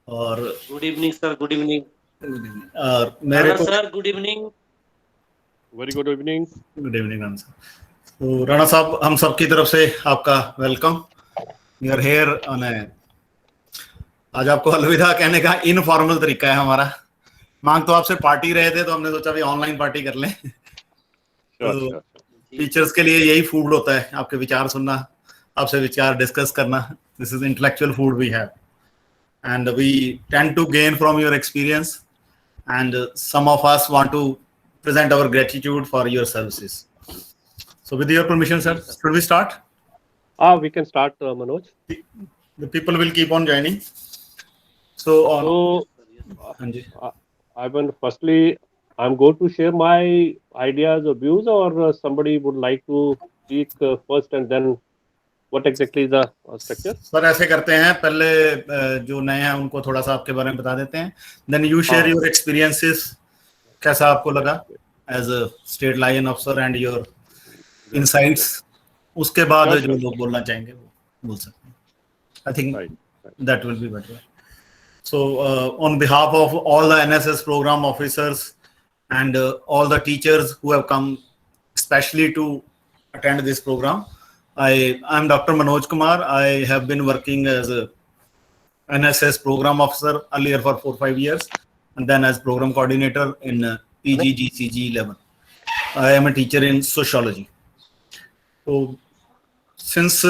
और good evening sir, good evening. और मेरे को sir good evening. Very good evening. Good evening Rana साहब। तो राणा साहब, हम सबकी तरफ से आपका welcome. We are here on आज आपको अलविदा कहने का इनफॉर्मल तरीका है हमारा। मांग तो आपसे पार्टी रहे थे, तो हमने सोचा भी ऑनलाइन पार्टी कर लें। तो टीचर्स के लिए यही फूड होता है, आपके विचार सुनना, आपसे विचार डिस्कस करना। This is intellectual food we have, and we tend to gain from your experience, and some of us want to present our gratitude for your services. So with your permission, sir, should we start? We can start, Manoj. The people will keep on joining. So firstly, I'm going to share my ideas or views, or somebody would like to speak first, and then what exactly is the structure? Sir ऐसे करते हैं, पहले जो नए हैं उनको थोड़ा सा आपके बारे में बता देते हैं, then you share your experiences, कैसा आपको लगा as a state lion officer and your insights. उसके बाद जो लोग बोलना चाहेंगे वो बोल सकते हैं. I think that will be better. So on behalf of all the NSS program officers and all the teachers who have come especially to attend this program, I'm Dr. Manoj Kumar. I have been working as a NSS program officer earlier for 4-5 years, and then as program coordinator in PGGCG 11. I am a teacher in sociology. So since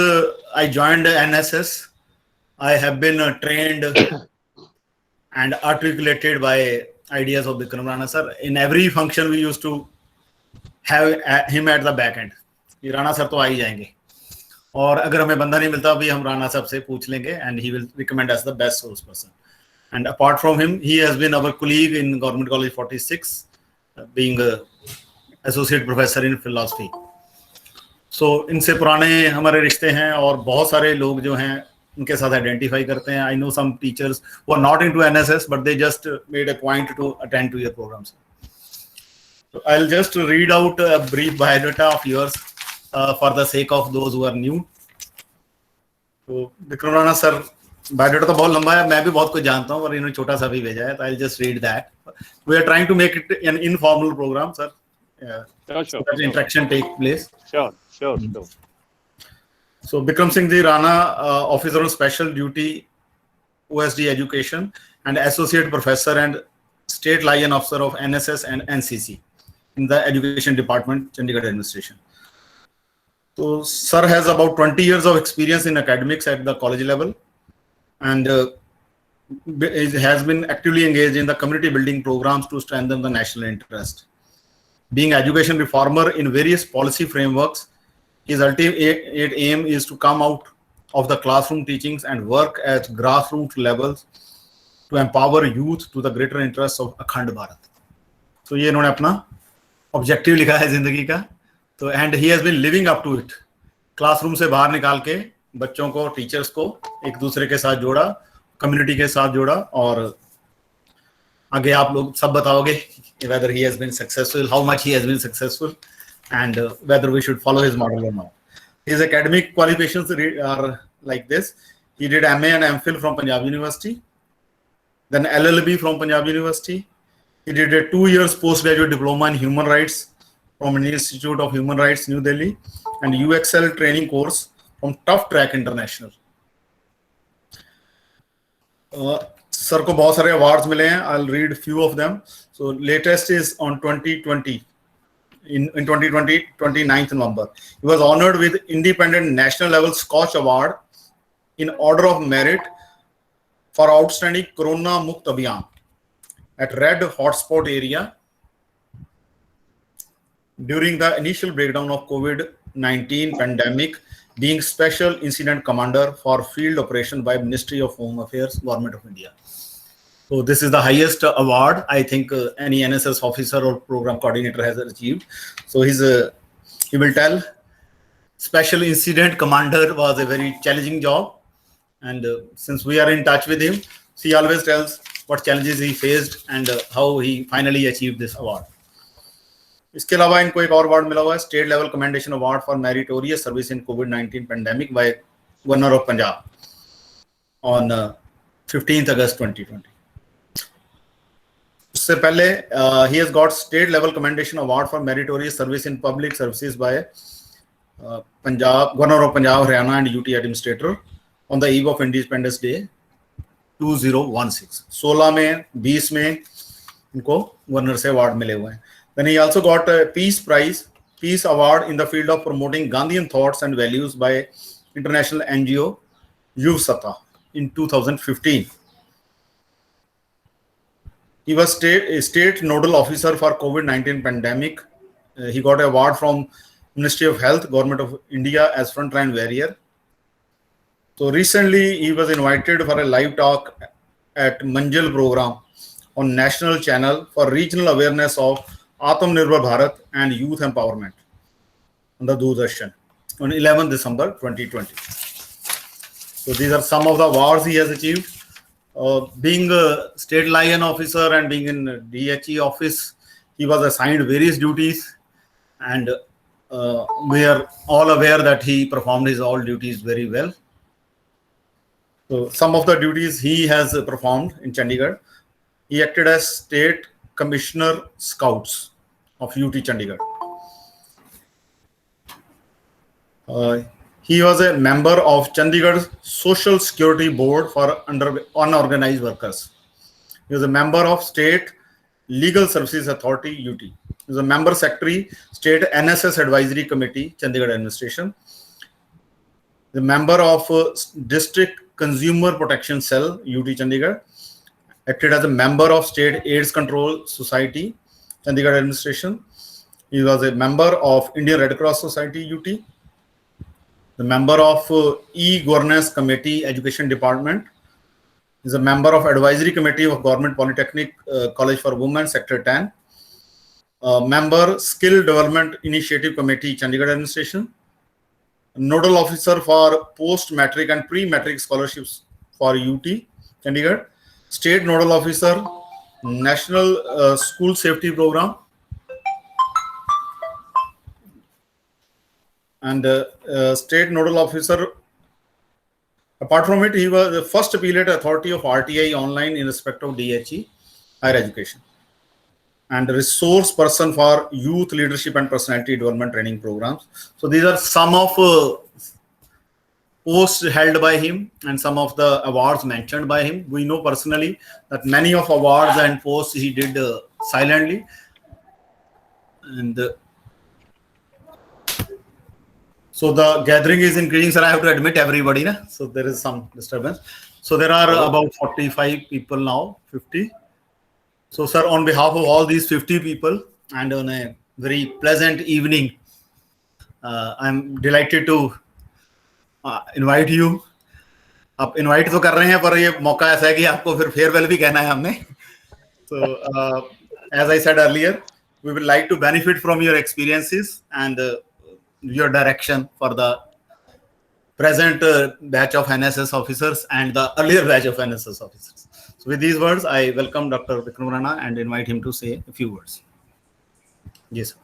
I joined NSS, I have been trained and articulated by ideas of Bikram Rana sir. In every function we used to have him at the back end. ये Rana sir तो आ ही जाएंगे, और अगर हमें बंदा नहीं मिलता भी हम राणा साहब से पूछ लेंगे, and he will recommend as the best source person. And apart from him, he has been our colleague in Government College 46, being a associate professor in philosophy. So इनसे पुराने हमारे रिश्ते हैं, और बहुत सारे लोग जो हैं उनके साथ आइडेंटिफाई करते हैं. I know some teachers who are not into NSS, but they just made a point to attend to your programs. So I'll just read out a brief biodata of yours for the sake of those who are new. तो Vikram Rana sir, biodata तो बहुत लंबा है, मैं भी बहुत कुछ जानता हूँ, और इन्होंने छोटा सा भी भेजा है, तो I'll just read that. We are trying to make it an informal program, sir. So that interaction take place. Sure. So Bikram Singh Ji Rana, officer on special duty, OSD education, and associate professor and state lion officer of NSS and NCC in the education department, Chandigarh administration. So sir has about 20 years of experience in academics at the college level, and has been actively engaged in the community building programs to strengthen the national interest. Being education reformer in various policy frameworks, his ultimate aim is to come out of the classroom teachings and work at grassroots levels to empower youth to the greater interests of अखंड भारत. तो ये इन्होंने अपना objective लिखा है जिंदगी का. तो and he has been living up to it. Classroom से बाहर निकाल के बच्चों को, टीचर्स को एक दूसरे के साथ जोड़ा, कम्युनिटी के साथ जोड़ा, और आगे आप लोग सब बताओगे whether he has been successful, how much he has been successful, and whether we should follow his model or not. His academic qualifications are like this. He did MA and MPhil from Punjab University, then LLB from Punjab University. He did a 2 years postgraduate diploma in human rights from Indian Institute of Human Rights, New Delhi, and UXL training course from Tough Track International. Sir को बहुत सारे awards मिले हैं. I'll read few of them. So latest is on 2020. In 2020, 29th November, he was honored with Independent National Level Scotch Award in Order of Merit for Outstanding Corona Mukt Abhiyan at Red Hotspot area during the initial breakdown of COVID-19 pandemic, being Special Incident Commander for Field Operation by Ministry of Home Affairs, Government of India. So this is the highest award I think any NSS officer or program coordinator has achieved. So he will tell, Special Incident Commander was a very challenging job, and since we are in touch with him, he always tells what challenges he faced and how he finally achieved this award. इसके अलावा इनको एक और award मिला हुआ है, state level commendation award for meritorious service in कोविड-19 pandemic by governor of Punjab. on 15th August 2020. उससे पहले he has got state level commendation award for meritorious service in public services by Punjab, Governor of Punjab, Haryana and UT administrator on the eve of Independence Day 2016. 16 में 20 में इनको governor से award मिले हुए हैं. Then he also got a Peace Prize, Peace Award in the field of promoting Gandhian thoughts and values by international NGO Yuv Satta in 2015. He was state nodal officer for COVID-19 pandemic. He got an award from Ministry of Health, Government of India as frontline warrior. So recently he was invited for a live talk at Manjal program on national channel for regional awareness of Atmanirbhar Bharat and youth empowerment on the Doordarshan on 11 December 2020. So these are some of the awards he has achieved. Being a state lion officer and being in DHE office, he was assigned various duties, and we are all aware that he performed his all duties very well. So some of the duties he has performed in Chandigarh. He acted as State Commissioner Scouts of UT Chandigarh. He was a member of Chandigarh Social Security Board for unorganized workers. He was a member of State Legal Services Authority, UT. He was a member secretary, State NSS Advisory Committee, Chandigarh Administration. The member of District Consumer Protection Cell, UT Chandigarh. Acted as a member of State AIDS Control Society, Chandigarh Administration. He was a member of Indian Red Cross Society, UT. The member of E-Governance Committee, Education Department. Is a member of Advisory Committee of Government Polytechnic College for Women, Sector 10. Member, Skill Development Initiative Committee, Chandigarh Administration. Nodal Officer for Post-Matric and Pre-Matric Scholarships for UT, Chandigarh. State Nodal Officer, National School Safety Program. And State Nodal Officer. Apart from it, he was the first appellate authority of RTI online in respect of DHE, higher education. And resource person for youth leadership and personality development training programs. So these are some of posts held by him and some of the awards mentioned by him. We know personally that many of awards and posts he did silently. And so the gathering is increasing, sir. I have to admit everybody, na? So there is some disturbance. So there are about 45 people now, 50. So sir, on behalf of all these 50 people and on a very pleasant evening, I'm delighted to invite you. आप invite तो कर रहे हैं पर ये मौका ऐसा है कि आपको फिर farewell भी कहना है हमने. So as I said earlier, we would like to benefit from your experiences and your direction for the present batch of NSS officers and the earlier batch of NSS officers. So with these words, I welcome Dr. Vikram Rana and invite him to say a few words. Yes.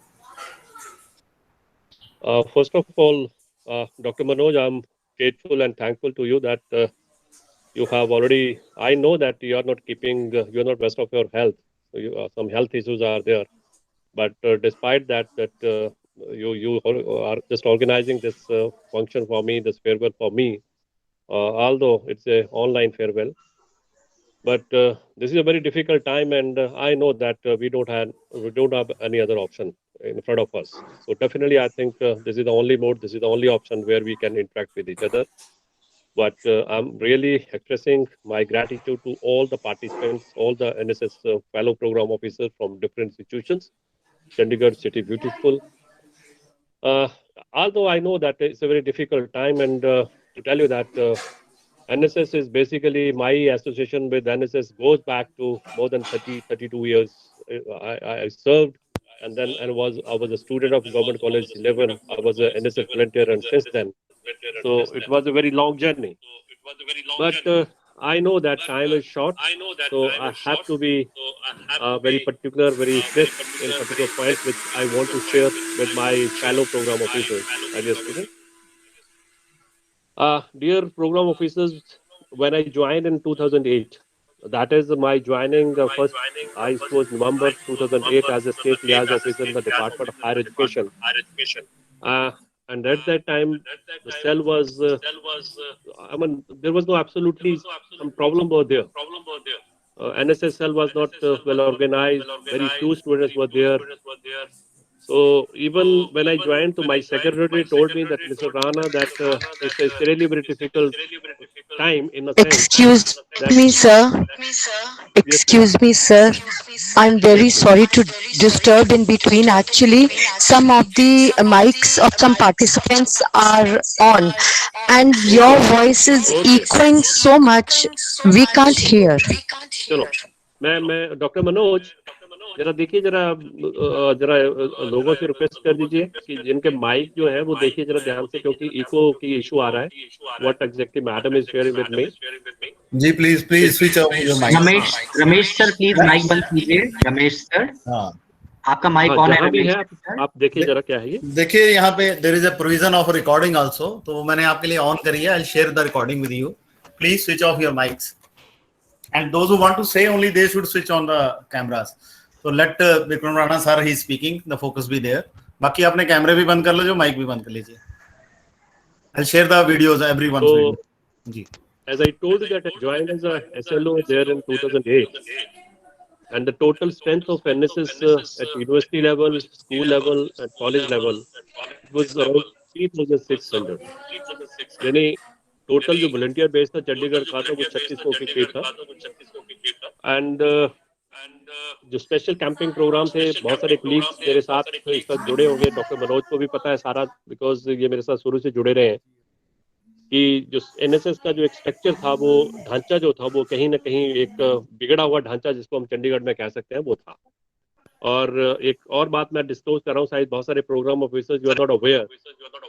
First of all, Dr. Manoj, I'm grateful and thankful to you that you have already, I know that you are not keeping, you're not best of your health. So some health issues are there. But despite that, you are just organizing this function for me, this farewell for me, although it's a online farewell. But this is a very difficult time, and I know that we don't have any other option in front of us. So definitely, I think this is the only mode, this is the only option where we can interact with each other. But I'm really expressing my gratitude to all the participants, all the NSS fellow program officers from different institutions. Chandigarh City Beautiful. Although I know that it's a very difficult time, and to tell you that NSS is basically, my association with NSS goes back to more than 32 years. I served, and then I was a student of Government College 11. I was an NSS volunteer, and since then, so it was a very long journey. But I know that time is short, so I have to be very particular, very crisp in particular points which I want to share with my fellow program officers, my dear students. Dear program officers, when I joined in 2008. That is my joining first. I was November 2008 as a state liaison officer in the Department of Higher Education. And at that time, the cell was, I mean, there was no absolutely some problem over there. NSS cell was not well organized. Very few students were there. So even when I joined, to my secretary told me that Mr. Rana, that it's a really very difficult time in a sense Excuse that me, sir. yes, Excuse me, sir. I'm very sorry to disturb in between. Actually, some of the mics of some participants are on, and your voice is okay, echoing so much, we can't hear. चलो मैं doctor Manoj जरा देखिए जरा लोगों से request कर दीजिए कि जिनके माइक जो है वो देखिए जरा ध्यान से, क्योंकि इको की इशू आ रहा है. What exactly madam is sharing with me. जी please switch off your mic. Ramesh sir please mic बंद कीजिए. रमेश सर हाँ आपका माइक ऑन है. जहाँ भी रमेश है सर आप देखिए जरा क्या है ये. देखिए यहाँ पे there is a provision of recording also, तो मैंने आपके लिए ऑन करी है. I will share the recording with you. Please switch off your mics and those who want to say only they should switch on the cameras. So let Vikram Rana sir, he is speaking, the focus be there. बाकी अपने कैमरे भी बंद कर लो, जो mic भी बंद कर लीजिए. I'll share the videos, everyone's So, video. Ji. as I told you that I joined as a SLO there in 2008, and the total strength of NSS at university level, school level, and college level was around 3,600. यानी total जो volunteer base था चंडीगढ़ का था वो 3600 के करीब था. And जो स्पेशल कैंपिंग प्रोग्राम थे, बहुत सारे कलीग्स मेरे साथ इस वक्त जुड़े होंगे. डॉक्टर मनोज को भी पता है सारा, बिकॉज ये मेरे साथ शुरू से जुड़े रहे हैं, कि जो एनएसएस का जो एक स्ट्रक्चर था, वो ढांचा जो था, वो कहीं ना कहीं एक बिगड़ा हुआ ढांचा जिसको हम चंडीगढ़ में कह सकते हैं, वो था. और एक और बात मैं डिस्क्लोज कर रहा हूँ, शायद बहुत सारे प्रोग्राम ऑफिसर्स जो आर नॉट अवेयर,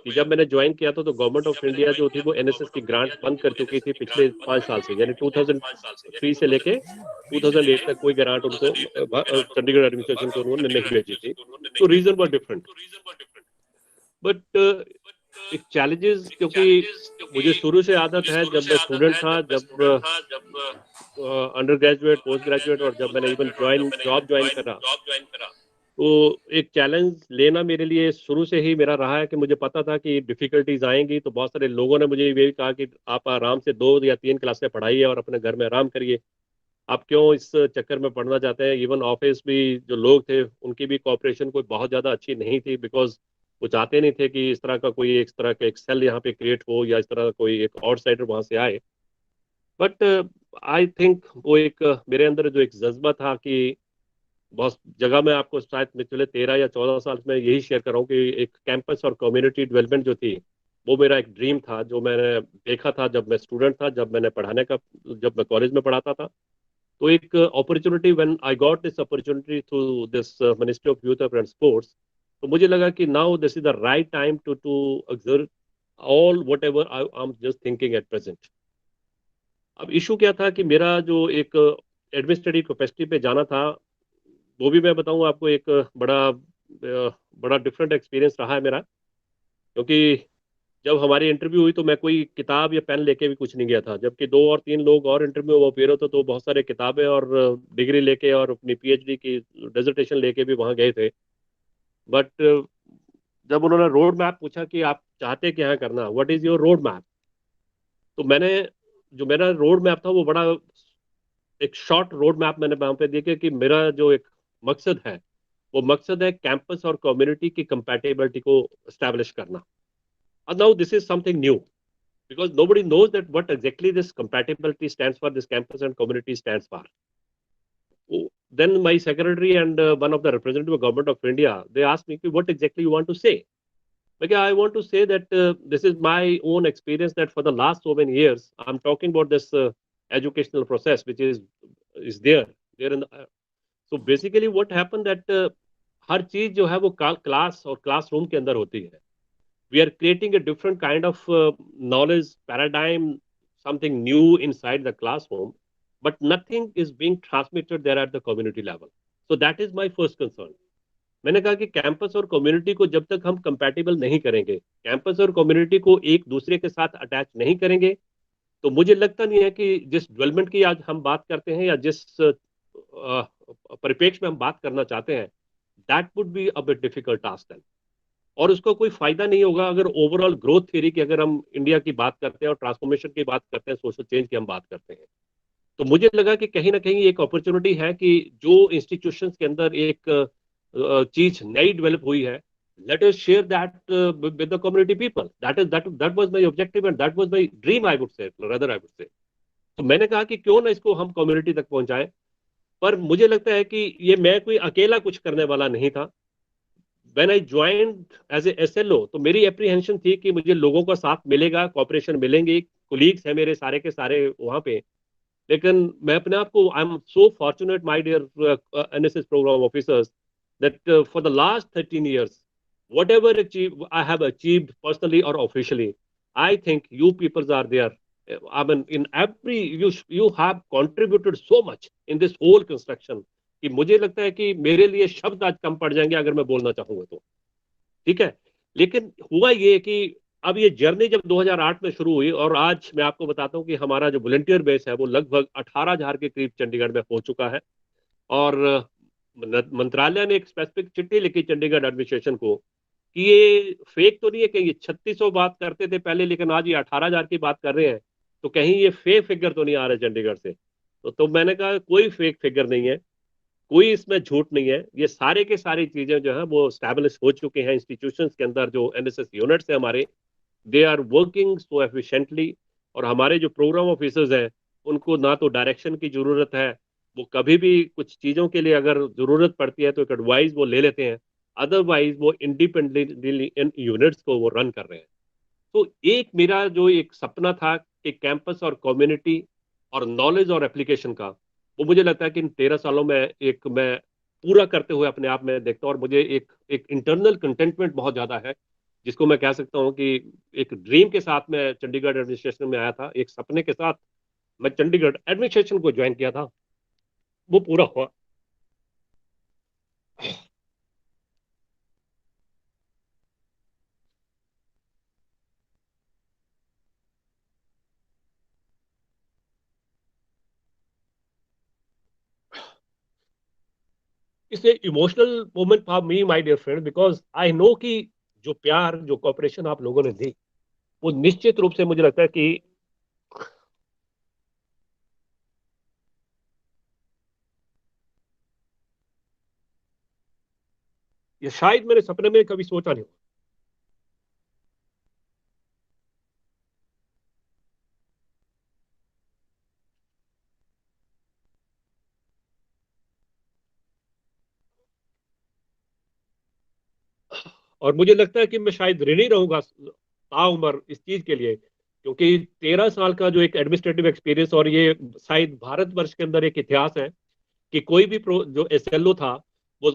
कि जब मैंने ज्वाइन किया था तो गवर्नमेंट ऑफ इंडिया जो थी वो एनएसएस की ग्रांट बंद कर चुकी थी पिछले 5 साल से. यानी 2003 से लेके 2008 तक कोई ग्रांट उनको चंडीगढ़ एडमिनिस्ट्रेशन को उन्होंने नहीं भेजी थी. तो रीजन वर डिफरेंट. बट एक चैलेंजेस, क्योंकि मुझे शुरू से आदत है, जब मैं स्टूडेंट था, जब अंडर ग्रेजुएट, पोस्ट ग्रेजुएट, और जब मैंने इवन जॉब ज्वाइन करा, तो एक चैलेंज लेना मेरे लिए शुरू से ही मेरा रहा है, कि मुझे पता था कि डिफिकल्टीज आएंगी. तो बहुत सारे लोगों ने मुझे ये कहा कि आप आराम से 2 या 3 क्लासें पढ़ाइए और अपने घर में आराम करिए, आप क्यों इस चक्कर में पढ़ना चाहते हैं. इवन ऑफिस भी जो लोग थे उनकी भी कोऑपरेशन कोई बहुत ज़्यादा अच्छी नहीं थी, बिकॉज वो चाहते नहीं थे कि इस तरह का कोई एक तरह का एक सेल यहाँ पे क्रिएट हो, या इस तरह का कोई एक आउटसाइडर वहाँ से आए. बट आई थिंक वो एक मेरे अंदर जो एक जज्बा था, कि बहुत जगह में आपको शायद पिछले 13 या 14 साल में यही शेयर कर रहा हूँ, कि एक कैंपस और कम्युनिटी डेवलपमेंट जो थी, वो मेरा एक ड्रीम था, जो मैंने देखा था जब मैं स्टूडेंट था, जब मैं कॉलेज में पढ़ाता था. तो एक opportunity, when I got this opportunity through this ministry of youth and sports, तो मुझे लगा कि now this is the right time to exert all whatever I am just thinking at present. अब इशू क्या था कि मेरा जो एक एडमिनिस्ट्रेटिव कैपेसिटी पे जाना था, वो भी मैं बताऊं आपको, एक बड़ा डिफरेंट एक्सपीरियंस रहा है मेरा. क्योंकि जब हमारी इंटरव्यू हुई तो मैं कोई किताब या पेन लेके भी कुछ नहीं गया था, जबकि 2 और 3 लोग और इंटरव्यू वो अपेयर होते, तो बहुत सारे किताबें और डिग्री लेके और अपनी पीएचडी की डिसर्टेशन लेके भी वहाँ गए थे. बट जब उन्होंने रोड मैप पूछा कि आप चाहते क्या है करना, what is your road map, तो मेरा रोड मैप था वो बड़ा एक शॉर्ट रोड मैप मैंने वहाँ पे दिया, कि मेरा जो एक मकसद है, वो मकसद है कैंपस और कम्युनिटी की कंपैटिबिलिटी को एस्टैब्लिश करना. And now this is something new, because nobody knows that what exactly this compatibility stands for, this campus and community stands for. Then my secretary and one of the representative of Government of India, they asked me, what exactly you want to say? Because I want to say that this is my own experience, that for the last so many years, I'm talking about this educational process, which is there in the, so basically what happened that हर चीज जो है वो class और classroom के अंदर होती है. We are creating a different kind of knowledge paradigm, something new inside the classroom, but nothing is being transmitted there at the community level. So that is my first concern. मैंने कहा कि campus और community को जब तक हम compatible नहीं करेंगे, कैंपस और कम्युनिटी को एक दूसरे के साथ अटैच नहीं करेंगे, तो मुझे लगता नहीं है कि जिस डेवलपमेंट की आज हम बात करते हैं या जिस परिप्रेक्ष्य में हम बात करना चाहते हैं, that would be a bit difficult task then. और उसका कोई फायदा नहीं होगा अगर ओवरऑल ग्रोथ थ्योरी की अगर हम इंडिया की बात करते हैं और ट्रांसफॉर्मेशन की बात करते हैं, सोशल चेंज की हम बात करते हैं, तो मुझे लगा कि कहीं ना कहीं एक अपॉर्चुनिटी है कि जो इंस्टीट्यूशंस के अंदर एक चीज नई डेवलप हुई है, let us share that with the community people. That was my objective and that was my dream, I would say, rather I would say. तो मैंने कहा कि क्यों ना इसको हम कम्युनिटी तक पहुंचाएं। पर मुझे लगता है कि ये मैं कोई अकेला कुछ करने वाला नहीं था। When I joined as a SLO, तो मेरी एप्रीहेंशन थी कि मुझे लोगों का साथ मिलेगा, कॉपरेशन मिलेंगे, कोलीग्स हैं मेरे सारे के सारे वहां पे। लेकिन मैं अपने आप को, I am so fortunate my dear NSS program officers, that for the last 13 years, whatever I have achieved personally or officially, I think you peoples are there. I mean, in every, you have contributed so much in this whole construction कि मुझे लगता है कि मेरे लिए शब्द आज कम पड़ जाएंगे अगर मैं बोलना चाहूंगा तो। ठीक है, लेकिन हुआ ये कि अब ये जर्नी जब 2008 में शुरू हुई और आज मैं आपको बताता हूँ कि हमारा जो वॉलंटियर बेस है वो लगभग 18,000 के करीब चंडीगढ़ में हो चुका है। और मंत्रालय ने एक स्पेसिफिक चिट्ठी लिखी चंडीगढ़ एडमिनिस्ट्रेशन को कि ये फेक तो नहीं है कि ये 3600 बात करते थे पहले लेकिन आज ये 18,000 की बात कर रहे हैं, तो कहीं ये फेक फिगर तो नहीं आ रहा चंडीगढ़ से। तो मैंने कहा कोई फेक फिगर नहीं है, कोई इसमें झूठ नहीं है, ये सारे के सारी चीजें जो है वो स्टैब्लिश हो चुके हैं इंस्टीट्यूशंस के अंदर। जो एनएसएस यूनिट्स है हमारे, they are working so efficiently. और हमारे जो प्रोग्राम ऑफिसर्स हैं उनको ना तो डायरेक्शन की जरूरत है, वो कभी भी कुछ चीजों के लिए अगर जरूरत पड़ती है तो एक एडवाइस वो ले लेते हैं, अदरवाइज वो इंडिपेंडेंटली इन यूनिट्स को वो रन कर रहे हैं। तो एक मेरा जो एक सपना था कि कैंपस और कम्युनिटी और नॉलेज और एप्लीकेशन का, वो मुझे लगता है कि इन 13 सालों में एक मैं पूरा करते हुए अपने आप में देखता हूँ। और मुझे एक इंटरनल कंटेंटमेंट बहुत ज्यादा है, जिसको मैं कह सकता हूँ कि एक ड्रीम के साथ मैं चंडीगढ़ एडमिनिस्ट्रेशन में आया था, एक सपने के साथ मैं चंडीगढ़ एडमिनिस्ट्रेशन को ज्वाइन किया था, वो पूरा हुआ। इससे emotional moment for me my dear friend, because I know कि जो प्यार जो कोऑपरेशन आप लोगों ने दी वो निश्चित रूप से मुझे लगता है कि ये शायद मेरे सपने में कभी सोचा नहीं। और मुझे लगता है कि मैं शायद ऋणी रहूंगा ताउम्र इस चीज के लिए, क्योंकि 13 साल का जो एक एडमिनिस्ट्रेटिव एक्सपीरियंस, और ये शायद भारतवर्ष के अंदर एक इतिहास है कि कोई भी जो एसएलओ था वो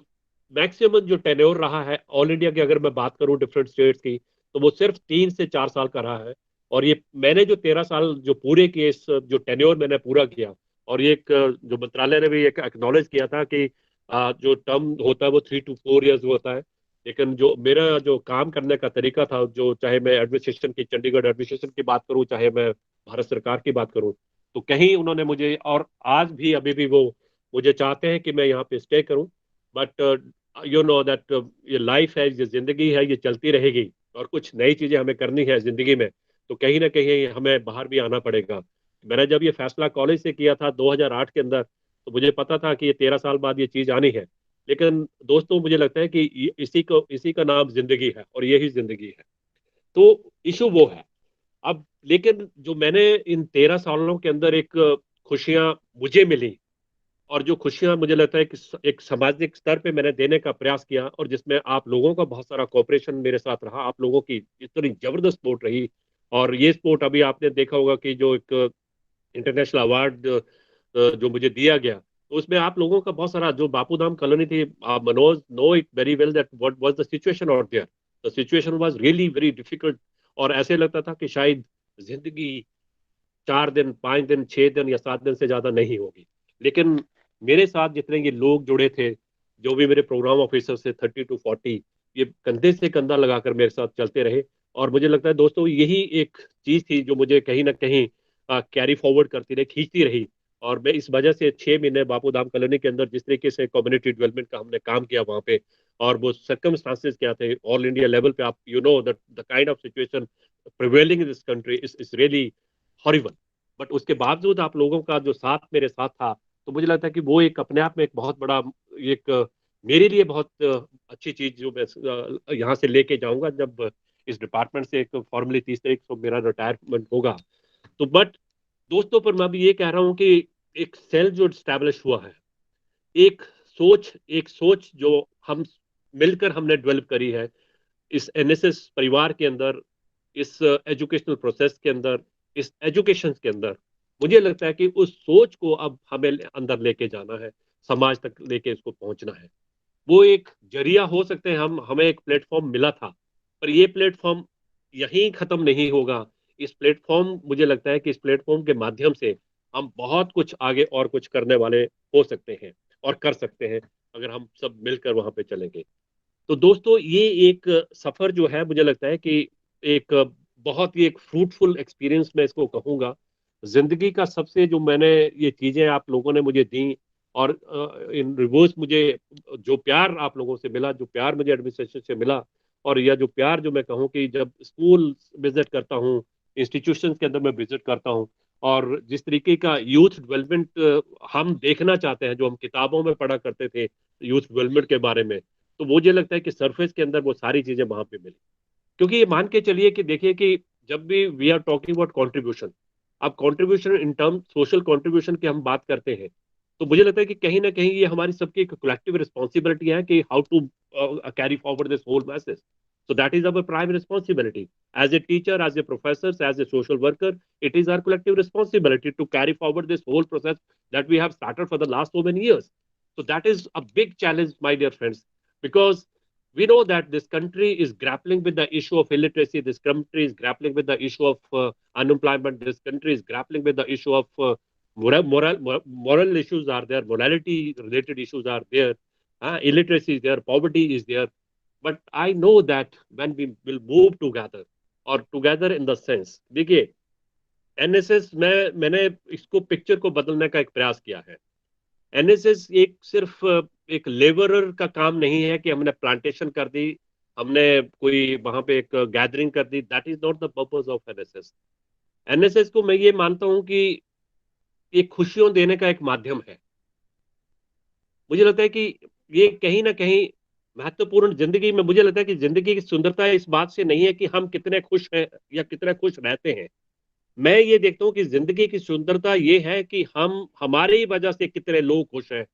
मैक्सिमम जो टेन्योर रहा है ऑल इंडिया की, अगर मैं बात करूं डिफरेंट स्टेट्स की, तो वो सिर्फ 3 से 4 साल का रहा है। और ये मैंने जो 13 साल जो पूरे किए, इस जो टेन्योर मैंने पूरा किया, और ये एक जो मंत्रालय ने भी एक एक्नॉलेज किया था कि जो टर्म होता है वो 3 to 4 years होता है, लेकिन जो मेरा जो काम करने का तरीका था, जो चाहे मैं एडमिनिस्ट्रेशन की, चंडीगढ़ एडमिनिस्ट्रेशन की बात करूं, चाहे मैं भारत सरकार की बात करूं, तो कहीं उन्होंने मुझे, और आज भी अभी भी वो मुझे चाहते हैं कि मैं यहाँ पे स्टे करूं। बट यू नो दैट ये लाइफ है, ये जिंदगी है, ये चलती रहेगी और कुछ नई चीजें हमें करनी है जिंदगी में, तो कहीं ना कहीं हमें बाहर भी आना पड़ेगा। मैंने जब ये फैसला कॉलेज से किया था 2008 के अंदर, तो मुझे पता था कि ये 13 साल बाद ये चीज आनी है। लेकिन दोस्तों मुझे लगता है कि इसी का नाम जिंदगी है और यही जिंदगी है। तो इशू वो है अब। लेकिन जो मैंने इन 13 सालों के अंदर एक खुशियां मुझे मिली, और जो खुशियां मुझे लगता है कि एक सामाजिक स्तर पे मैंने देने का प्रयास किया, और जिसमें आप लोगों का बहुत सारा कोऑपरेशन मेरे साथ रहा, आप लोगों की इतनी जबरदस्त सपोर्ट रही। और ये सपोर्ट अभी आपने देखा होगा कि जो एक इंटरनेशनल अवार्ड जो मुझे दिया गया, तो उसमें आप लोगों का बहुत सारा, जो बापू धाम कॉलोनी थी, Manoj know it very well that what was the situation out there. The situation was really very difficult, और ऐसे लगता था कि शायद जिंदगी 4 दिन 5 दिन 6 दिन या 7 दिन से ज्यादा नहीं होगी। लेकिन मेरे साथ जितने ये लोग जुड़े थे, जो भी मेरे प्रोग्राम ऑफिसर से 30 to 40, ये कंधे से कंधा लगाकर मेरे साथ चलते रहे। और मुझे लगता है दोस्तों यही एक चीज थी जो मुझे कहीं ना कहीं कैरी फॉरवर्ड करती रही, खींचती रही। और मैं इस वजह से 6 महीने बापू धाम कॉलोनी के अंदर जिस तरीके से कम्युनिटी डेवलपमेंट का हमने काम किया वहाँ पे, और वो सर्कमस्टांसेस क्या थे ऑल इंडिया लेवल पे, आप you know the kind of situation prevailing in this country is really horrible. But उसके बावजूद आप लोगों का जो साथ मेरे साथ था, तो मुझे लगता है कि वो एक अपने आप में एक बहुत बड़ा, एक मेरे लिए बहुत अच्छी चीज जो मैं यहाँ से लेके जाऊंगा जब इस डिपार्टमेंट से एक फॉर्मली 30 तारीख को मेरा रिटायरमेंट होगा। तो बट दोस्तों, पर मैं भी ये कह रहा हूँ कि एक सेल जो स्टैब्लिश हुआ है, एक सोच जो हम मिलकर हमने डेवलप करी है इस एनएसएस परिवार के अंदर, इस एजुकेशनल प्रोसेस के अंदर, इस एजुकेशन के अंदर, मुझे लगता है कि उस सोच को अब हमें अंदर लेके जाना है, समाज तक लेके इसको पहुंचना है। वो एक जरिया हो सकते हैं, हमें एक प्लेटफॉर्म मिला था, पर ये प्लेटफॉर्म यहीं खत्म नहीं होगा। इस प्लेटफॉर्म, मुझे लगता है कि इस प्लेटफॉर्म के माध्यम से हम बहुत कुछ आगे और कुछ करने वाले हो सकते हैं और कर सकते हैं, अगर हम सब मिलकर वहां पे चलेंगे। तो दोस्तों, ये एक सफर जो है, मुझे लगता है कि एक बहुत ही एक फ्रूटफुल एक्सपीरियंस मैं इसको कहूंगा। जिंदगी का सबसे जो मैंने ये चीजें आप लोगों ने मुझे दी, और इन रिवर्स मुझे जो प्यार आप लोगों से मिला, जो प्यार मुझे एडमिनिस्ट्रेशन से मिला, और यह जो प्यार जो मैं कहूँ कि जब स्कूल विजिट करता हूँ, इंस्टीट्यूशन के अंदर मैं विजिट करता हूँ, और जिस तरीके का यूथ डेवलपमेंट हम देखना चाहते हैं, जो हम किताबों में पढ़ा करते थे यूथ डेवलपमेंट के बारे में, तो मुझे लगता है कि सरफेस के अंदर वो सारी चीजें वहां पे मिली। क्योंकि ये मान के चलिए कि देखिए कि जब भी we are talking about contribution, अब contribution in term social contribution की हम बात करते हैं, तो मुझे लगता है कि कहीं ना कहीं ये हमारी सबकी एक कलेक्टिव रिस्पॉन्सिबिलिटी है कि how to carry forward this whole message. So that is our prime responsibility. As a teacher, as a professor, as a social worker, it is our collective responsibility to carry forward this whole process that we have started for the last so many years. So that is a big challenge, my dear friends, because we know that this country is grappling with the issue of illiteracy. This country is grappling with the issue of unemployment. This country is grappling with the issue of moral issues are there, morality related issues are there, illiteracy is there, poverty is there. But I know that when we will move together, or together in the sense, देखिए NSS में मैंने इसको picture को बदलने का एक प्रयास किया है। एनएसएस एक सिर्फ एक लेबरर का काम नहीं है कि हमने प्लांटेशन कर दी, हमने कोई वहां पे एक गैदरिंग कर दी। That is not the purpose of NSS. NSS को मैं ये मानता हूं कि एक खुशियों देने का एक माध्यम है। मुझे लगता है कि ये कहीं ना कहीं महत्वपूर्ण, जिंदगी में मुझे लगता है कि जिंदगी की सुंदरता इस बात से नहीं है कि हम कितने खुश हैं या कितने खुश रहते हैं। मैं ये देखता हूँ कि जिंदगी की सुंदरता ये है कि हम हमारी वजह से कितने लोग खुश हैं।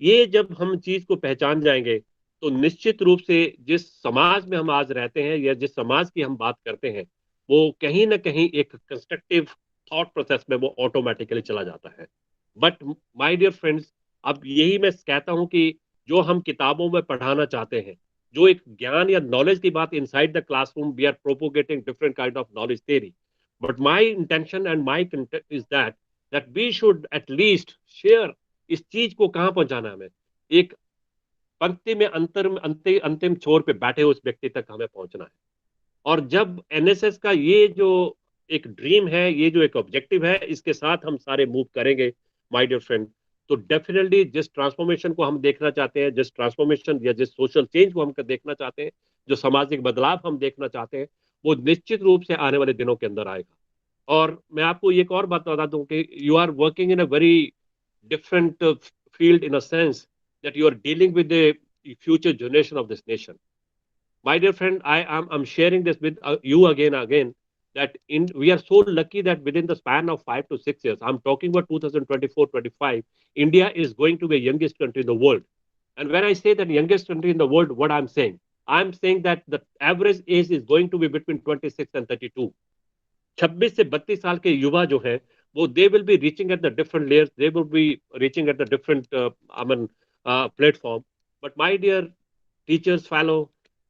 ये जब हम चीज को पहचान जाएंगे, तो निश्चित रूप से जिस समाज में हम आज रहते हैं या जिस समाज की हम बात करते हैं, वो कहीं ना कहीं एक कंस्ट्रक्टिव थॉट प्रोसेस में वो ऑटोमेटिकली चला जाता है। बट माय डियर फ्रेंड्स, अब यही मैं कहता हूं कि जो हम किताबों में पढ़ाना चाहते हैं, जो एक ज्ञान या नॉलेज की बात inside the classroom, we are propagating different kind of knowledge theory, but my intention and my content is that we should at least share इस चीज को कहां पहुंचाना है हमें। एक पंक्ति में अंतिम छोर पे बैठे हुए उस व्यक्ति तक हमें पहुंचना है। और जब एनएसएस का ये जो एक ड्रीम है, ये जो एक ऑब्जेक्टिव है, इसके साथ हम सारे मूव करेंगे माय डियर फ्रेंड, तो डेफिनेटली जिस ट्रांसफॉर्मेशन को हम देखना चाहते हैं, जिस ट्रांसफॉर्मेशन या जिस सोशल चेंज को हम देखना चाहते हैं, जो सामाजिक बदलाव हम देखना चाहते हैं, वो निश्चित रूप से आने वाले दिनों के अंदर आएगा। और मैं आपको एक और बात बता दूं कि you are working in a very different field, in a sense that you are dealing with the future generation of this nation. My dear friend, I'm sharing this with you again, that we are so lucky that within the span of 5 to 6 years, I'm talking about 2024-25, India is going to be the youngest country in the world. And when I say that youngest country in the world, what I'm saying that the average age is going to be between 26 and 32. 26 से 32 साल के युवा जो है, वो they will be reaching at the different layers, they will be reaching at the different platform. But my dear teachers, fellow,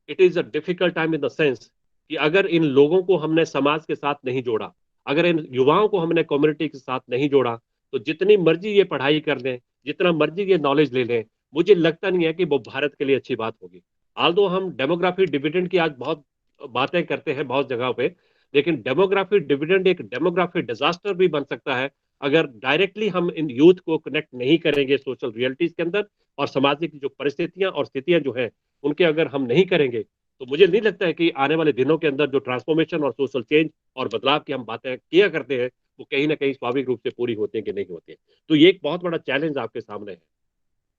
it is a difficult time in the sense कि अगर इन लोगों को हमने समाज के साथ नहीं जोड़ा, अगर इन युवाओं को हमने कम्युनिटी के साथ नहीं जोड़ा, तो जितनी मर्जी ये पढ़ाई कर लें, जितना मर्जी ये नॉलेज ले लें, मुझे लगता नहीं है कि वो भारत के लिए अच्छी बात होगी। आल्दो हम डेमोग्राफी डिविडेंड की आज बहुत बातें करते हैं बहुत जगह पे, लेकिन डेमोग्राफी डिविडेंड एक डेमोग्राफी डिजास्टर भी बन सकता है अगर डायरेक्टली हम इन यूथ को कनेक्ट नहीं करेंगे सोशल रियलिटीज के अंदर, और सामाजिक जो परिस्थितियां और स्थितियां जो है उनके अगर हम नहीं करेंगे, तो मुझे नहीं लगता है कि आने वाले दिनों के अंदर जो ट्रांसफॉर्मेशन और सोशल चेंज और बदलाव की हम बातें किया करते हैं वो कहीं ना कहीं स्वाभाविक रूप से पूरी होती है कि नहीं होती है। तो ये एक बहुत बड़ा चैलेंज आपके सामने है।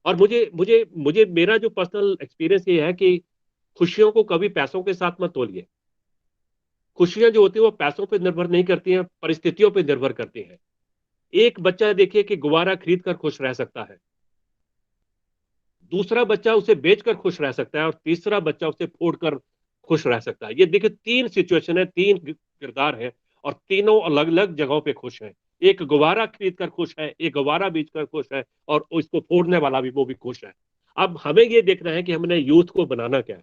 और मुझे मुझे मुझे मेरा जो पर्सनल एक्सपीरियंस ये है कि खुशियों को कभी पैसों के साथ मत तोलिए। खुशियां जो होती है वो पैसों पे निर्भर नहीं करती हैं, परिस्थितियों पे निर्भर करती हैं। एक बच्चा देखिए कि गुब्बारा खरीद कर खुश रह सकता है, दूसरा बच्चा उसे बेचकर खुश रह सकता है, और तीसरा बच्चा उसे फोड़कर खुश रह सकता है। ये देखिए तीन सिचुएशन है, तीन किरदार है, और तीनों अलग अलग जगहों पे खुश हैं। एक गुब्बारा खरीद कर खुश है, एक गुब्बारा बेचकर खुश है, और इसको फोड़ने वाला भी वो भी खुश है। अब हमें ये देखना है कि हमने यूथ को बनाना क्या है।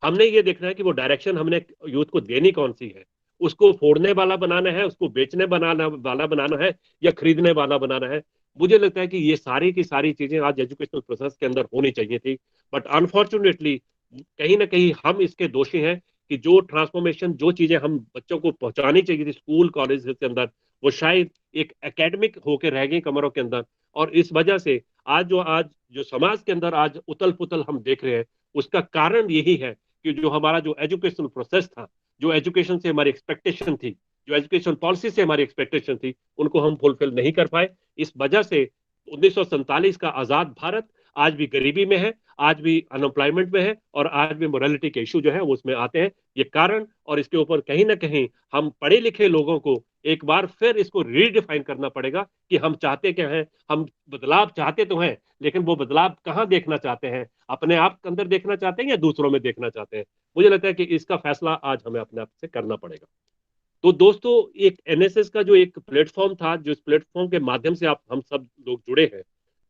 हमने ये देखना है कि वो डायरेक्शन हमने यूथ को देनी कौन सी है। उसको फोड़ने वाला बनाना है, उसको बेचने बनाना वाला बनाना है, या खरीदने वाला बनाना है। मुझे लगता है कि ये सारी की सारी चीजें आज एजुकेशनल प्रोसेस के अंदर होनी चाहिए थी, बट अनफॉर्चुनेटली कहीं ना कहीं हम इसके दोषी हैं कि जो ट्रांसफॉर्मेशन, जो चीजें हम बच्चों को पहुंचानी चाहिए थी स्कूल कॉलेज के अंदर, वो शायद एक एकेडमिक होकर रह गई कमरों के अंदर। और इस वजह से आज जो समाज के अंदर आज उतल पुतल हम देख रहे हैं, उसका कारण यही है कि जो हमारा जो एजुकेशनल प्रोसेस था, जो एजुकेशन से हमारी एक्सपेक्टेशन थी, जो एजुकेशन पॉलिसी से हमारी एक्सपेक्टेशन थी, उनको हम फुलफिल नहीं कर पाए। इस वजह से 1947 का आजाद भारत आज भी गरीबी में है, आज भी अनएम्प्लॉयमेंट में है, और आज भी मोरालिटी के इशू जो है वो उसमें आते हैं। ये कारण, और इसके ऊपर कहीं ना कहीं हम पढ़े लिखे लोगों को एक बार फिर इसको रीडिफाइन करना पड़ेगा कि हम चाहते क्या हैं। हम बदलाव चाहते तो हैं, लेकिन वो बदलाव कहाँ देखना चाहते हैं, अपने आप के अंदर देखना चाहते हैं या दूसरों में देखना चाहते हैं। मुझे लगता है कि इसका फैसला आज हमें अपने आप से करना पड़ेगा। तो दोस्तों, एक एनएसएस का जो एक प्लेटफॉर्म था, जो इस प्लेटफॉर्म के माध्यम से आप हम सब लोग जुड़े हैं,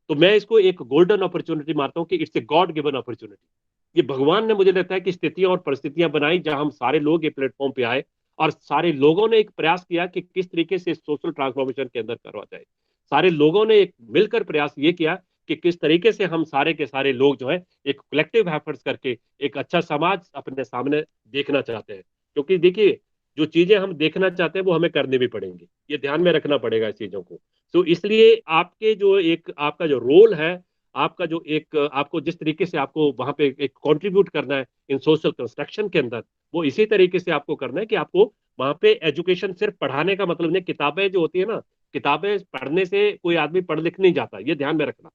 तो मैं इसको एक गोल्डन अपॉर्चुनिटी मानता हूँ कि it's a god given opportunity. ये भगवान ने मुझे लगता है कि स्थितियां और परिस्थितियां बनाई जहां हम सारे लोग ये प्लेटफॉर्म पे आए, और सारे लोगों ने एक प्रयास किया कि किस तरीके से सोशल ट्रांसफॉर्मेशन के अंदर करवा जाए। सारे लोगों ने एक मिलकर प्रयास ये किया कि किस तरीके से हम सारे के सारे लोग जो है एक कलेक्टिव एफर्ट्स करके एक अच्छा समाज अपने सामने देखना चाहते हैं। क्योंकि देखिए, जो चीजें हम देखना चाहते हैं वो हमें करनी भी पड़ेंगी, ये ध्यान में रखना पड़ेगा इस चीजों को। तो इसलिए आपके जो एक आपका जो रोल है, आपका जो एक आपको जिस तरीके से आपको वहां पे एक कंट्रीब्यूट करना है इन सोशल कंस्ट्रक्शन के अंदर, वो इसी तरीके से आपको करना है कि आपको वहां पे एजुकेशन सिर्फ पढ़ाने का मतलब नहीं। किताबें जो होती है ना, किताबें पढ़ने से कोई आदमी पढ़ लिख नहीं जाता, ये ध्यान में रखना।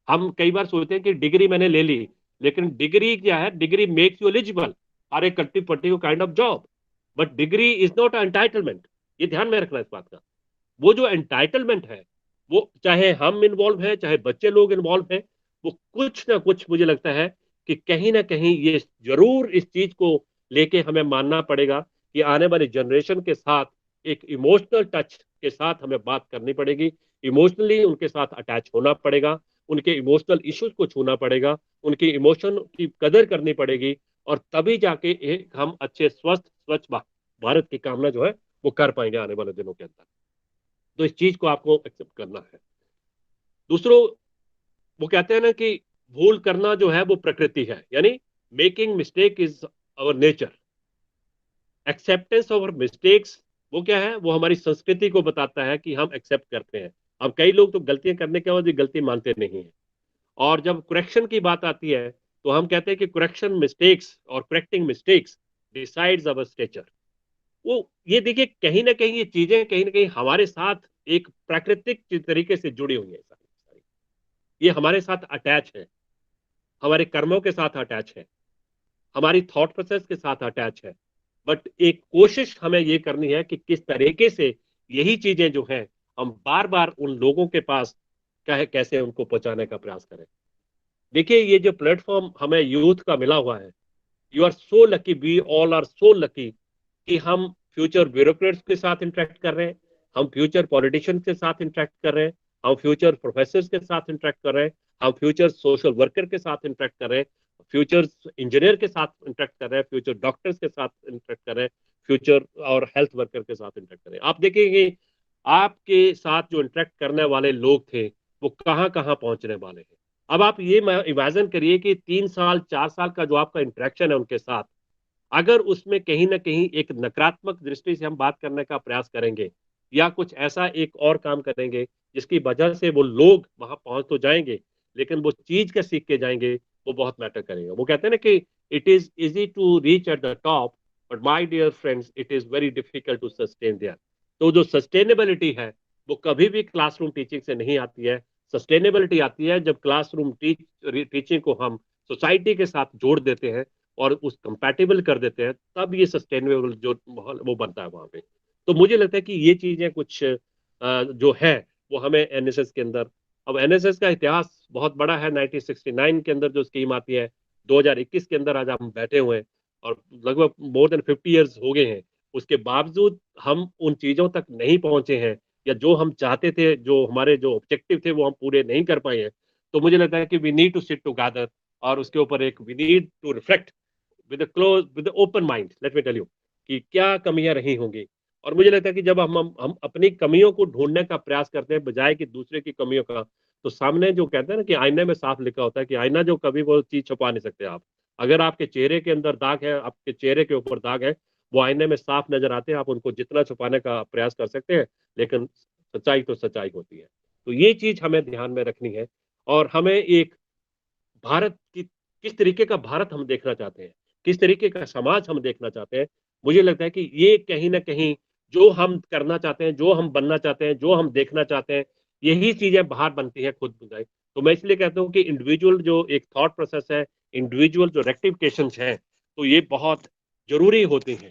हम कई बार सोचते हैं कि डिग्री मैंने ले ली, लेकिन डिग्री क्या है, degree makes you eligible for a particular kind of job, but degree is not entitlement. ये ध्यान में रखना इस बात का। वो जो एंटाइटलमेंट है, वो चाहे हम इन्वॉल्व हैं चाहे बच्चे लोग इन्वॉल्व हैं, वो कुछ ना कुछ मुझे लगता है कि कहीं ना कहीं ये जरूर इस चीज को लेके हमें मानना पड़ेगा कि आने वाली जनरेशन के साथ एक इमोशनल टच के साथ हमें बात करनी पड़ेगी, इमोशनली उनके साथ अटैच होना पड़ेगा, उनके इमोशनल इश्यूज को छूना पड़ेगा, उनके इमोशन की कदर करनी पड़ेगी, और तभी जाके एक हम अच्छे स्वस्थ स्वच्छ भारत की कामना जो है वो कर पाएंगे आने वाले दिनों के अंदर। तो इस चीज को आपको एक्सेप्ट करना है। दूसरों, वो कहते हैं ना कि भूल करना जो है वो प्रकृति है, यानी making mistake is our nature. Acceptance of mistakes वो क्या है, वो हमारी संस्कृति को बताता है कि हम एक्सेप्ट करते हैं। अब कई लोग तो गलतियां करने के बाद भी गलती मानते नहीं है, और जब करेक्शन की बात आती है तो हम कहते हैं कि करेक्शन मिस्टेक्स और करेक्टिंग मिस्टेक्स डिसाइड्स अवर स्टेचर। वो ये देखिए, कहीं ना कहीं ये चीजें कहीं ना कहीं हमारे साथ एक प्राकृतिक तरीके से जुड़ी हुई है सारी, ये हमारे साथ अटैच है, हमारे कर्मों के साथ अटैच है, हमारी थॉट प्रोसेस के साथ अटैच है। बट एक कोशिश हमें ये करनी है कि किस तरीके से यही चीजें जो हैं हम बार बार उन लोगों के पास कैसे उनको पहुंचाने का प्रयास करें। देखिए, ये जो प्लेटफॉर्म हमें यूथ का मिला हुआ है, you are so lucky, we all are so lucky कि हम फ्यूचर ब्यूरोक्रेट्स के साथ इंटरेक्ट कर रहे हैं, हम फ्यूचर पॉलिटिशियंस के साथ इंटरेक्ट कर रहे हैं, हम फ्यूचर प्रोफेसर्स के साथ इंटरेक्ट कर रहे हैं, हम फ्यूचर सोशल वर्कर के साथ इंटरेक्ट कर रहे हैं, फ्यूचर इंजीनियर के साथ इंटरेक्ट कर रहे हैं, फ्यूचर डॉक्टर्स के साथ इंटरेक्ट कर रहे हैं, फ्यूचर और हेल्थ वर्कर के साथ इंटरेक्ट कर रहे हैं। आप देखेंगे आपके साथ जो इंटरेक्ट करने वाले लोग थे वो कहाँ कहाँ पहुंचने वाले हैं। अब आप ये इमेजिन करिए कि 3 साल 4 साल का जो आपका इंटरेक्शन है उनके साथ, अगर उसमें कहीं ना कहीं एक नकारात्मक दृष्टि से हम बात करने का प्रयास करेंगे या कुछ ऐसा एक और काम करेंगे जिसकी वजह से वो लोग वहां पहुंच तो जाएंगे लेकिन वो चीज क्या सीख के जाएंगे, वो बहुत मैटर करेगा। वो कहते हैं ना कि it is easy to reach at the top but my dear friends it is very difficult to sustain there. तो जो सस्टेनेबिलिटी है वो कभी भी क्लासरूम टीचिंग से नहीं आती है। सस्टेनेबिलिटी आती है जब क्लासरूम टीचिंग को हम सोसाइटी के साथ जोड़ देते हैं और उस कंपैटिबल कर देते हैं, तब ये सस्टेनेबल जो माहौल वो बनता है वहां पे। तो मुझे लगता है कि ये चीजें कुछ जो है वो हमें एनएसएस के अंदर, अब एनएसएस का इतिहास बहुत बड़ा है। 1969 के अंदर जो स्कीम आती है, 2021 के अंदर आज हम बैठे हुए हैं और लगभग मोर देन 50 ईयर्स हो गए हैं। उसके बावजूद हम उन चीजों तक नहीं पहुंचे हैं या जो हम चाहते थे, जो हमारे जो ऑब्जेक्टिव थे वो हम पूरे नहीं कर पाए हैं। तो मुझे लगता है कि we need to sit together और उसके ऊपर एक we need to reflect with open mind, let me tell you कि क्या कमियां रही होंगी। और मुझे लगता है कि जब हम अपनी कमियों को ढूंढने का प्रयास करते हैं बजाय कि दूसरे की कमियों का, तो सामने जो कहते हैं ना कि आईने में साफ लिखा होता है कि आईना जो कभी वो चीज छुपा नहीं सकते आप। अगर आपके चेहरे के अंदर दाग है, आपके चेहरे के ऊपर दाग है, वो आईने में साफ नजर आते हैं। आप उनको जितना छुपाने का प्रयास कर सकते हैं लेकिन सच्चाई तो सच्चाई होती है। तो ये चीज हमें ध्यान में रखनी है और हमें एक भारत की किस तरीके का भारत हम देखना चाहते हैं, किस तरीके का समाज हम देखना चाहते हैं। मुझे लगता है कि ये कहीं ना कहीं जो हम करना चाहते हैं, जो हम बनना चाहते हैं, जो हम देखना चाहते हैं, यही चीजें बाहर बनती है खुद बुझाई। तो मैं इसलिए कहता हूँ कि इंडिविजुअल जो एक थॉट प्रोसेस है, इंडिविजुअल जो रेक्टिफिकेशन है, तो ये बहुत जरूरी होती हैं।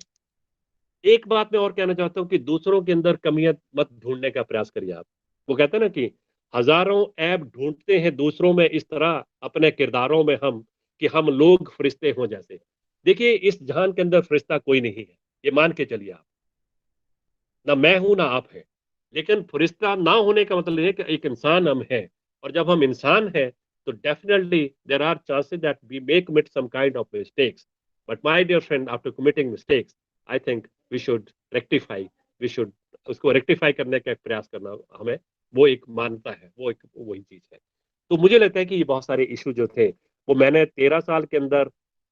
एक बात मैं और कहना चाहता हूँ कि दूसरों के अंदर कमियां मत ढूंढने का प्रयास करिए आप। वो कहते हैं ना कि हजारों ऐब ढूंढते हैं दूसरों में, इस तरह अपने किरदारों में हम कि हम लोग फरिश्ते हों जैसे। देखिए इस जहान के अंदर फरिश्ता कोई नहीं है, ये मान के चलिए आप। ना मैं हूं ना आप है, लेकिन फरिश्ता ना होने का मतलब ये कि एक इंसान हम हैं। और जब हम इंसान हैं तो definitely there are chances that we may commit some kind of mistakes, but my dear friend after committing mistakes I think we should rectify, we should उसको रेक्टिफाई करने का एक प्रयास करना हमें, वो एक मानता है, वो एक वही चीज है। तो मुझे लगता है कि ये बहुत सारे इशू जो थे वो मैंने 13 साल के अंदर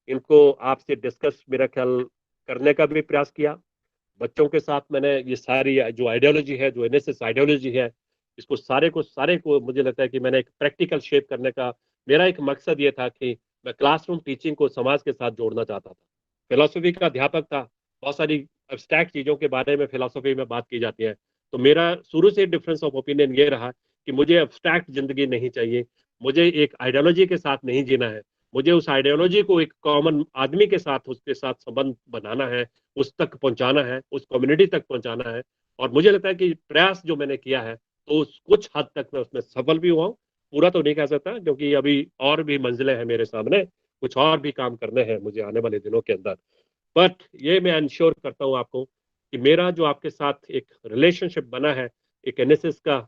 इनको आपसे डिस्कस मेरा ख्याल करने का भी प्रयास किया। बच्चों के साथ मैंने ये सारी जो आइडियोलॉजी है, जो एनएसएस आइडियोलॉजी है, इसको सारे को मुझे लगता है कि मैंने एक प्रैक्टिकल शेप करने का मेरा एक मकसद ये था कि मैं क्लासरूम टीचिंग को समाज के साथ जोड़ना चाहता था। फिलोसफी का अध्यापक था, बहुत सारी एब्स्ट्रैक्ट चीजों के बारे में फिलोसफी में बात की जाती है। तो मेरा शुरू से डिफरेंस ऑफ ओपिनियन ये रहा कि मुझे एब्स्ट्रैक्ट जिंदगी नहीं चाहिए, मुझे एक आइडियोलॉजी के साथ नहीं जीना है। मुझे उस आइडियोलॉजी को एक कॉमन आदमी के साथ, उसके साथ संबंध बनाना है, उस तक पहुंचाना है, उस कम्युनिटी तक पहुंचाना है। और मुझे लगता है कि प्रयास जो मैंने किया है तो कुछ हद तक मैं उसमें सफल भी हुआ हूँ। पूरा तो नहीं कह सकता क्योंकि अभी और भी मंजिलें हैं मेरे सामने, कुछ और भी काम करने हैं मुझे आने वाले दिनों के अंदर। बट ये मैं इंश्योर करता हूँ आपको कि मेरा जो आपके साथ एक रिलेशनशिप बना है, एक एनएसएस का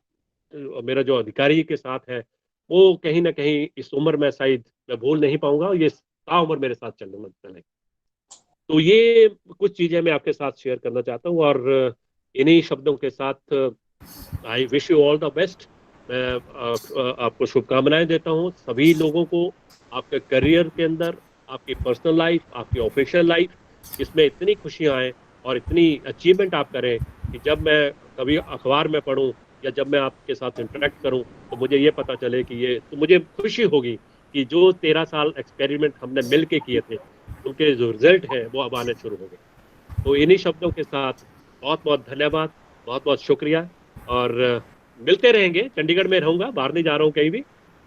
मेरा जो अधिकारी के साथ है, वो कहीं ना कहीं इस उम्र में शायद मैं भूल नहीं पाऊंगा, ये ताउम्र मेरे साथ चले। तो ये कुछ चीजें मैं आपके साथ शेयर करना चाहता हूँ और इन्हीं शब्दों के साथ I wish you all the best. मैं आपको शुभकामनाएं देता हूँ सभी लोगों को, आपके करियर के अंदर, आपकी पर्सनल लाइफ, आपकी ऑफिशियल लाइफ, इसमें इतनी खुशियां आए और इतनी अचीवमेंट आप करें कि जब मैं कभी अखबार में पढूं या जब मैं आपके साथ इंटरेक्ट करूं तो मुझे ये पता चले कि ये, तो मुझे खुशी होगी कि जो 13 साल एक्सपेरिमेंट हमने मिल के किए थे उनके जो रिजल्ट हैं वो अब आने शुरू हो गए। तो इन्हीं शब्दों के साथ बहुत बहुत धन्यवाद, बहुत बहुत शुक्रिया और मिलते रहेंगे। चंडीगढ़ में रहूंगा, बाहर नहीं जा रहा हूँ कहीं भी,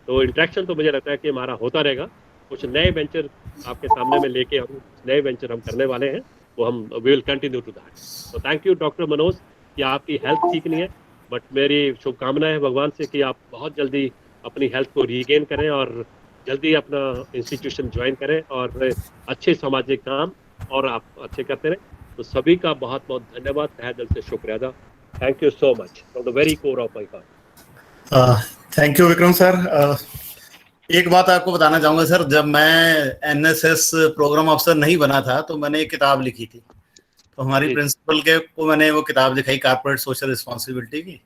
तो इंटरेक्शन तो मुझे लगता है कि हमारा होता रहेगा। कुछ नए वेंचर आपके सामने में लेके हम नए वेंचर हम करने वाले हैं, वो हम we will continue to that. तो थैंक यू डॉक्टर मनोज कि आपकी हेल्थ ठीक नहीं है, बट मेरी शुभकामनाएं है भगवान से कि आप बहुत जल्दी अपनी हेल्थ को रीगेन करें और जल्दी अपना इंस्टीट्यूशन ज्वाइन करें और अच्छे सामाजिक काम और आप अच्छे करते रहें। तो सभी का बहुत बहुत धन्यवाद, तहे दिल से शुक्रिया अदा। Thank you so much from the very core of my heart. Thank you Vikram sir. एक बात आपको बताना चाहूंगा सर, जब मैं एनएसएस प्रोग्राम ऑफिसर नहीं बना था तो मैंने एक किताब लिखी थी, तो हमारी प्रिंसिपल के को मैंने वो किताब दिखाई कारपोरेट सोशल रिस्पॉन्सिबिलिटी की।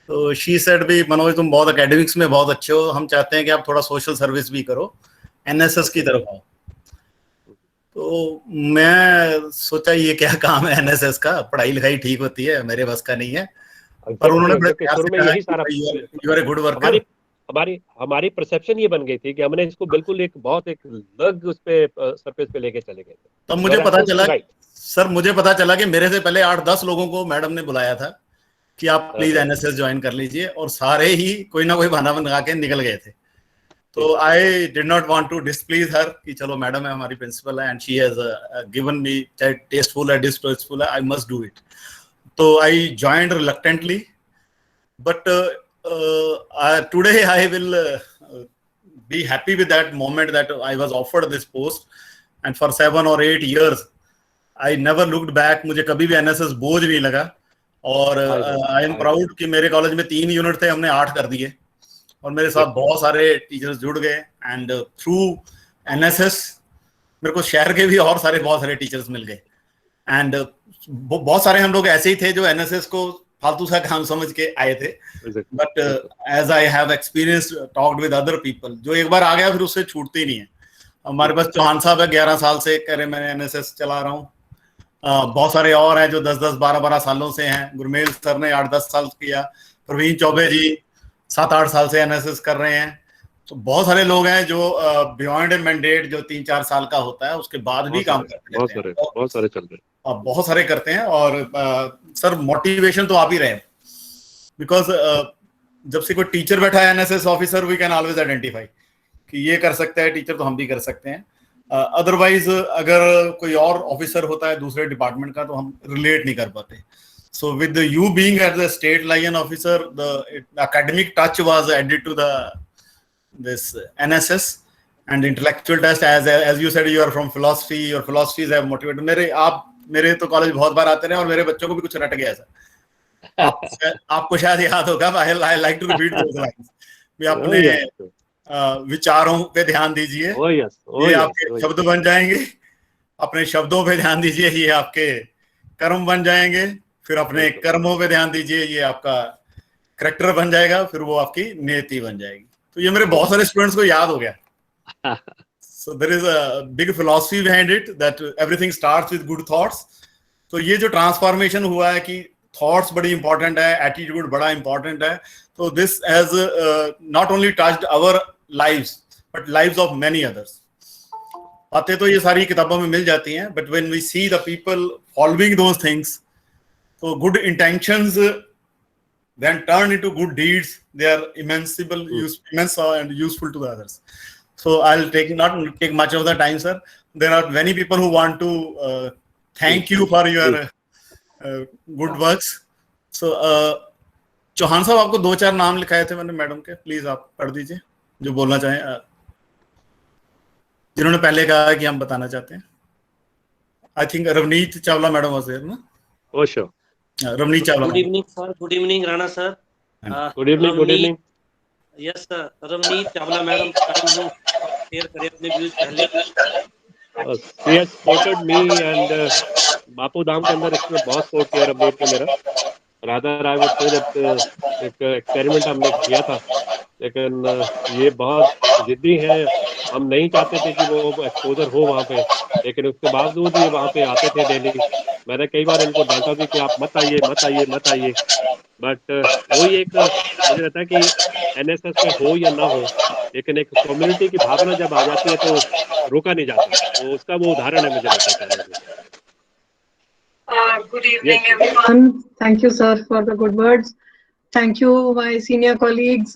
तो शी सेड भी मनोज तुम बहुत एकेडमिक्स में बहुत अच्छे हो, हम चाहते हैं कि आप थोड़ा सोशल सर्विस भी करो, एनएसएस की तरफ आओ। तो मैं सोचा ये क्या काम है एनएसएस का, पढ़ाई लिखाई ठीक होती है, मेरे बस का नहीं है। पर उन्होंने बड़े प्यार शुरू से में कहा यही कि सारा you are a good worker. हमारी परसेप्शन ये बन गई थी कि हमने इसको बिल्कुल एक बहुत एक लग उस पे सरफेस पे लेके चले गए थे। तब मुझे पता चला सर, मुझे पता चला कि मेरे से पहले 8-10 लोगों को मैडम ने बुलाया था कि आप प्लीज एनएसएस ज्वाइन कर लीजिए, और सारे ही कोई ना कोई बहाना बना के निकल गए थे। तो I did not want to displease her कि चलो मैडम है हमारी प्रिंसिपल है and she has given me, चाहे टेस्टफुल है डिसटेस्टफुल है, आई मस्ट डू इट। तो I joined reluctantly, but today I will be happy with that moment that I was offered this post, and for 7 or 8 years I never looked back. मुझे कभी भी NSS बोझ नहीं लगा, और I am proud कि मेरे कॉलेज में 3 यूनिट थे, हमने 8 कर दिए, और मेरे साथ बहुत सारे टीचर्स जुड़ गए, एंड थ्रू एनएसएस मेरे को शहर के भी और बहुत सारे टीचर्स मिल गए, एंड बहुत सारे हम लोग ऐसे ही थे जो एनएसएस को फालतू सा काम समझ के आए थे। But as I have experience talked with other people, जो एक बार आ गया फिर उससे छूटते ही नहीं है। हमारे पास चौहान साहब है, 11 साल से कह रहे मैं एनएसएस चला रहा हूँ। बहुत सारे और हैं जो 10-10, 12-12 सालों से हैं। गुरमेल सर ने 8-10 साल किया, प्रवीण चौबे जी 7-8 साल से एनएसएस कर रहे हैं। तो बहुत सारे लोग हैं जो बियॉन्ड ए मैंडेट जो 3-4 साल का होता है उसके बाद भी काम करते हैं। बहुत सारे चल रहे हैं, बहुत सारे करते हैं। और सर मोटिवेशन तो आप ही रहे, बिकॉज जब से कोई टीचर बैठा है NSS officer, we can always identify कि ये कर सकता है टीचर, तो हम भी कर सकते हैं। अदरवाइज अगर कोई और ऑफिसर होता है दूसरे डिपार्टमेंट का तो हम रिलेट नहीं कर पाते। So with you being at the state liaison officer, the academic touch was added to this NSS and intellectual test, as you said you are from philosophy, your philosophies have motivated मेरे तो college बहुत बार आते रहे, और मेरे बच्चों को भी कुछ रट गया सर। आपको शायद याद होगा, I like to repeat those lines. भी अपने विचारों पे ध्यान दीजिए, ये आपके शब्द बन जाएंगे। अपने शब्दों पे ध्यान दीजिए, ये आपके कर्म बन जाएंगे। फिर अपने कर्मों पे ध्यान दीजिए, ये आपका करैक्टर बन जाएगा। फिर वो आपकी नियति बन जाएगी। तो ये मेरे बहुत सारे स्टूडेंट्स को याद हो गया। So there is a big philosophy behind it that everything starts with good thoughts. तो ये जो ट्रांसफॉर्मेशन हुआ है कि थॉट्स बड़ी इंपॉर्टेंट है, एटीट्यूड बड़ा इंपॉर्टेंट है, तो this has not only touched our lives but lives of many others. बातें तो ये सारी किताबों में मिल जाती हैं, but when we see the people following those things, तो good intentions then turn into good deeds, they are immense and useful to the others. So I'll not take much of the time, sir. There are many people who want to thank you for your good works. So Chauhan sahab, आपको 2-4 नाम लिखाए थे मैंने madam के, please आप पढ़ दीजिए जो बोलना चाहें, जिन्होंने पहले कहा कि हम बताना चाहते हैं। I think Ravneet Chawla madam was there ना? Oh sure. Ravneet Chawla. Good evening sir, good evening Rana sir. Good evening. Yes sir, Ravneet Chawla madam share करें अपने व्यूज पहले। She has supported me and Bapu Dham के अंदर इसमें बहुत सपोर्ट किया रवनीत ने मेरा। Rather I would say that एक एक्सपेरिमेंट हमने किया था, लेकिन ये बहुत जिद्दी है। हम नहीं चाहते थे कि वो एक्सपोजर हो वहाँ पे, लेकिन उसके बावजूद ये वहाँ पे आते थे डेली। मैंने कई बार इनको डांटा भी कि आप मत आइए, बट वही एक मुझे लगता है कि एनएसएस में हो या ना हो, लेकिन एक कम्युनिटी की भावना जब आ जाती है तो रोका नहीं जाता। तो उसका वो उदाहरण है मुझे लगता है। Good evening, everyone. Thank you, sir, for the good words. Thank you, my senior colleagues.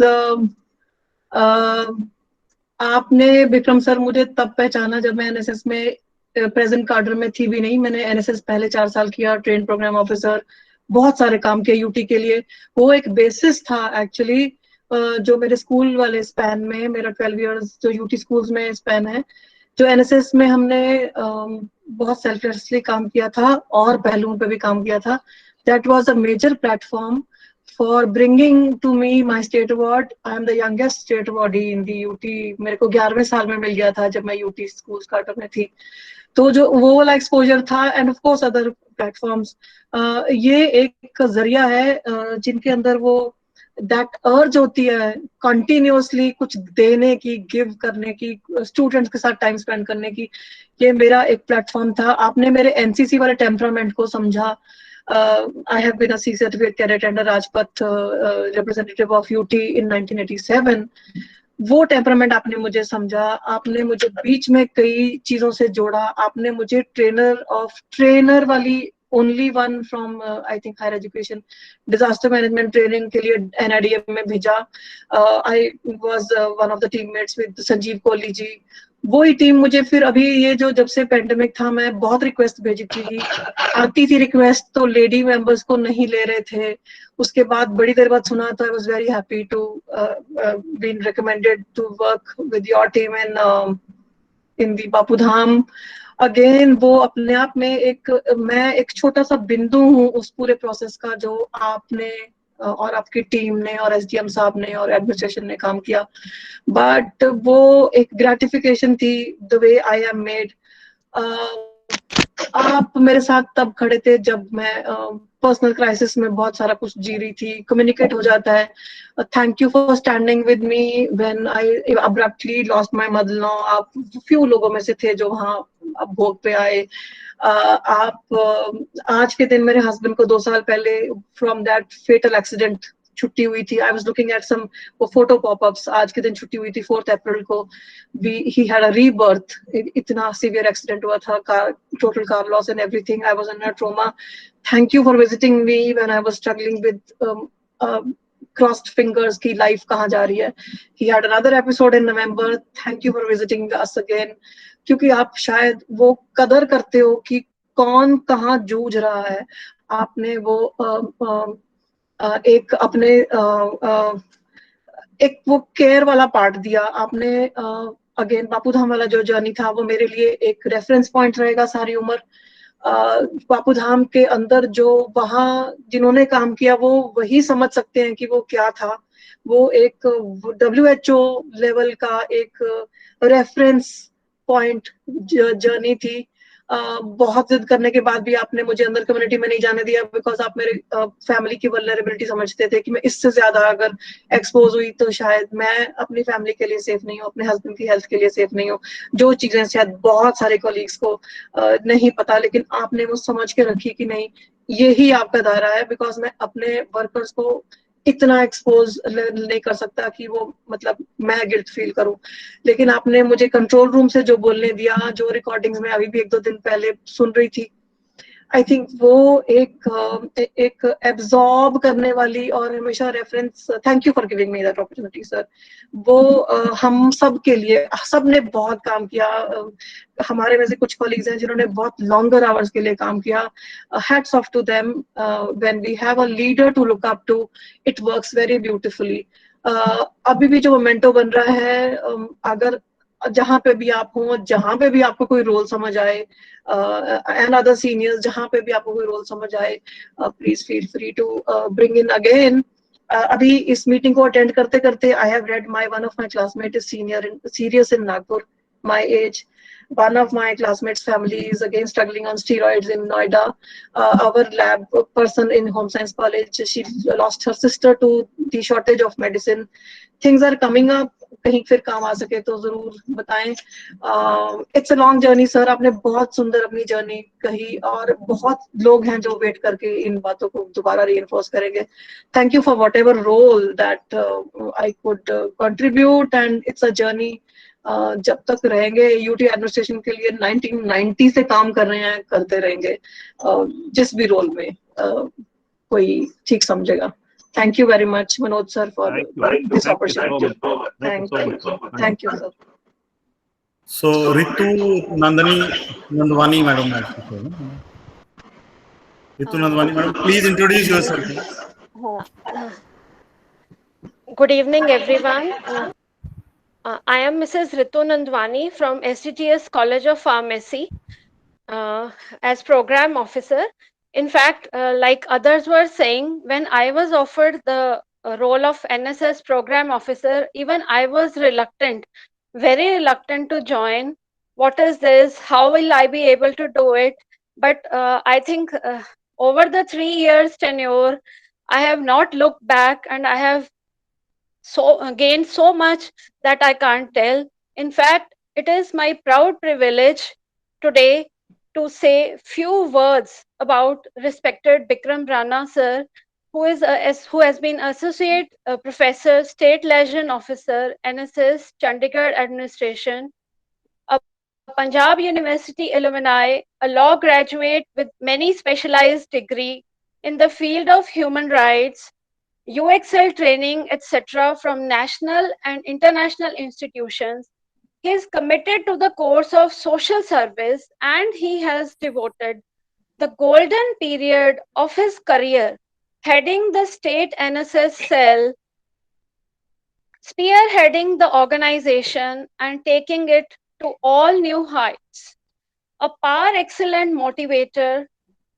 आपने विक्रम सर मुझे तब पहचाना जब मैं एनएसएस में प्रेजेंट कार्डर में थी भी नहीं। मैंने एनएसएस पहले 4 साल किया, ट्रेन प्रोग्राम ऑफिसर, बहुत सारे काम किए यूटी के लिए। वो एक बेसिस था एक्चुअली, जो मेरे स्कूल वाले स्पैन में, मेरा 12 इयर्स जो यूटी स्कूल्स में स्पैन है, जो एनएसएस में हमने बहुत सेल्फलेसली काम किया था और पहलुओं पे भी काम किया था। That was a major platform for bringing to me my state award. I am the youngest state awardee in the UT. मेरे को 11वें साल में मिल गया था जब मैं UT स्कूल कार्टर में थी। तो जो वो वाला एक्सपोजर था, end of course other platforms, ये एक जरिया है जिनके अंदर वो दैट अर्ज होती है कंटिन्यूअसली कुछ देने की, गिव करने की, स्टूडेंट्स के साथ टाइम स्पेंड करने की, ये मेरा एक प्लेटफॉर्म था। आपने मेरे एनसीसी वाले टेम्परामेंट को समझा। I have been a C certificate cadet and a Rajpath representative of UT in 1987. वो टेम्परामेंट आपने मुझे समझा, आपने मुझे बीच में कई चीजों से जोड़ा, आपने मुझे ट्रेनर वाली only one from I think higher education disaster management training के लिए NIDM में भेजा। I was one of the teammates with Sanjeev Kohli ji. वही टीम मुझे फिर अभी ये जो जब से पेंडेमिक था, मैं बहुत रिक्वेस्ट भेजी थी, आती थी रिक्वेस्ट तो लेडी मेंबर्स को नहीं ले रहे थे। उसके बाद बड़ी देर बाद सुना तो I was very happy to been recommended to work with your team in the Bapu Dham. Again वो अपने आप में मैं एक छोटा सा बिंदु हूँ उस पूरे प्रोसेस का, जो आपने और आपकी टीम ने और SDM साहब ने और एडमिनिस्ट्रेशन ने काम किया। बट वो एक ग्रेटिफिकेशन थी the way I am made. आप मेरे साथ तब खड़े थे जब मैं पर्सनल क्राइसिस में बहुत सारा कुछ जी रही थी। कम्युनिकेट हो जाता है। Thank you for standing with me when I abruptly lost my mother in law. आप फ्यू लोगों में से थे जो वहाँ अब भोग पे आए। आप आज के दिन मेरे हस्बैंड को 2 साल पहले फ्रॉम दैट फेटल एक्सीडेंट छुट्टी हुई थी। I was looking at some photo popups. आज के दिन छुट्टी हुई थी 4 अप्रैल को। He had a rebirth. इतना सीवियर एक्सीडेंट हुआ था, total car loss and everything. I was in a trauma. Thank you for visiting me when I was struggling with crossed fingers की लाइफ कहाँ जा रही है। He had another episode in November. Thank you for visiting us again, क्योंकि आप शायद वो कदर करते हो कि कौन कहाँ जूझ रहा है। आपने वो एक अपने एक वो केयर वाला पार्ट दिया आपने। अगेन बापू धाम वाला जो जर्नी था वो मेरे लिए एक रेफरेंस पॉइंट रहेगा सारी उम्र। बापू धाम के अंदर जो वहाँ जिन्होंने काम किया वो वही समझ सकते हैं कि वो क्या था। वो एक WHO लेवल का एक रेफरेंस पॉइंट जर्नी थी। बहुत जिद करने के बाद भी आपने मुझे अंदर कम्युनिटी में नहीं जाने दिया, बिकॉज आप मेरे फैमिली की वल्नरेबिलिटी समझते थे कि मैं इससे ज्यादा अगर एक्सपोज हुई तो शायद मैं अपनी फैमिली के लिए सेफ नहीं हूँ, अपने हस्बैंड की हेल्थ के लिए सेफ नहीं हूँ। जो चीजें शायद बहुत सारे कोलीग्स को नहीं पता, लेकिन आपने वो समझ के रखी कि नहीं, यही आपका दायरा है। बिकॉज मैं अपने वर्कर्स को इतना एक्सपोज नहीं कर सकता कि वो मतलब मैं गिल्ट फील करूं। लेकिन आपने मुझे कंट्रोल रूम से जो बोलने दिया, जो रिकॉर्डिंग्स में अभी भी 1-2 दिन पहले सुन रही थी, आई थिंक वो एक एब्जॉर्ब करने वाली और हमेशा reference. Thank you for giving me that opportunity sir. वो हम सब के लिए, सब ने बहुत काम किया। हमारे में से कुछ कॉलीग्स हैं जिन्होंने बहुत लॉन्गर आवर्स के लिए काम किया। Hats off to them. When we have a leader to look up to, it works very beautifully. अभी भी जो मोमेंटो बन रहा है, अगर जहां पे भी आप हो, जहां पे भी आपको कोई रोल समझ आए, एंड अदर सीनियर्स, जहां पे भी आपको कोई रोल समझ आए, please feel free to bring in again. अभी इस मीटिंग को अटेंड करते करते I have read my one of my classmate is serious in Nagpur, my age. One of my classmates' family is again struggling on steroids in Noida. Our lab person in Home Science College, she lost her sister to the shortage of medicine. Things are coming up. कहीं फिर काम आ सके तो जरूर बताएं. It's a long journey sir. आपने बहुत सुंदर अपनी जर्नी कही और बहुत लोग हैं जो वेट करके इन बातों को दोबारा रीइंफोर्स करेंगे. Thank you for whatever role that I could contribute and it's a journey. जब तक रहेंगे यूटी एडमिनिस्ट्रेशन के लिए 1990 से काम कर रहे हैं, करते रहेंगे जिस भी रोल में कोई ठीक समझेगा. Thank you very much, Manoj sir, for this opportunity. Thank you, sir. So Ritu Nandwani madam. Ritu Nandwani madam, please introduce yourself. Good evening, everyone. I am Mrs. Ritu Nandwani from SDTS College of Pharmacy as program officer. In fact, like others were saying, when I was offered the role of NSS program officer, even I was reluctant, very reluctant to join. What is this? How will I be able to do it? But I think over the 3 years tenure, I have not looked back, and I have gained so much that I can't tell. In fact, it is my proud privilege today to say few words about respected Bikram Rana sir, who has been associate professor, state liaison officer, NSS, Chandigarh administration, a Punjab University alumni, a law graduate with many specialized degree in the field of human rights, UXL training, etc., from national and international institutions. He is committed to the course of social service, and he has devoted the golden period of his career heading the state NSS cell, spearheading the organization and taking it to all new heights. A par excellent motivator,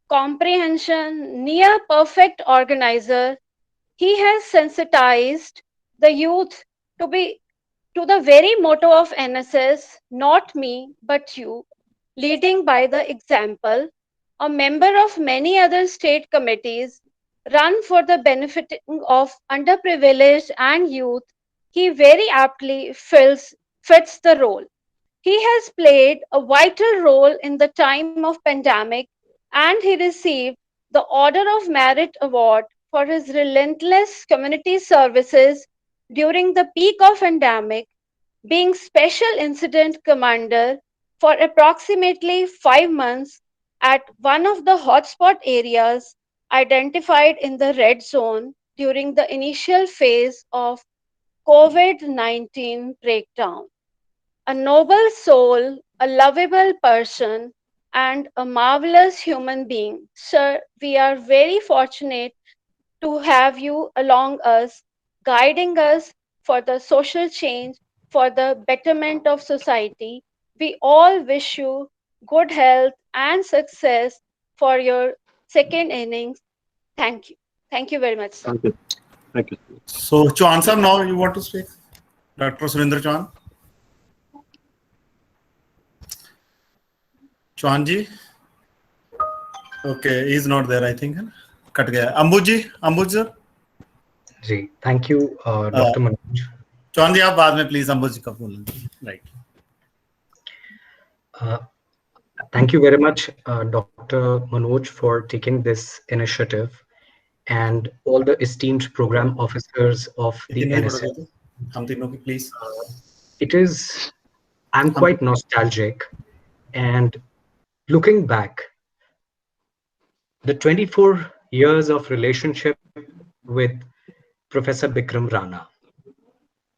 comprehension, near perfect organizer, he has sensitized the youth to be to the very motto of NSS, not me, but you, leading by the example. A member of many other state committees run for the benefiting of underprivileged and youth, he very aptly fits the role. He has played a vital role in the time of pandemic, and he received the Order of Merit Award for his relentless community services during the peak of pandemic, being Special Incident Commander for approximately 5 months at one of the hotspot areas identified in the red zone during the initial phase of COVID-19 breakdown. A noble soul, a lovable person, and a marvelous human being. Sir, we are very fortunate to have you along us, guiding us for the social change, for the betterment of society. We all wish you good health and success for your second innings. Thank you. Thank you very much, sir. Thank you. Thank you. So, Chauhan sir, now you want to speak? Dr. Surinder Chauhan? Chauhan ji? Okay, he's not there, I think. Cut gaya. Ambuj sir? Ji, thank you, Dr. Manoj. Chauhan जी आप बाद में please अंबुज जी का बोल right. Thank you very much, Dr. Manoj, for taking this initiative, and all the esteemed program officers of the NSS. हम तीनों की please. I'm quite nostalgic, and looking back, the 24 years of relationship with Professor Bikram Rana.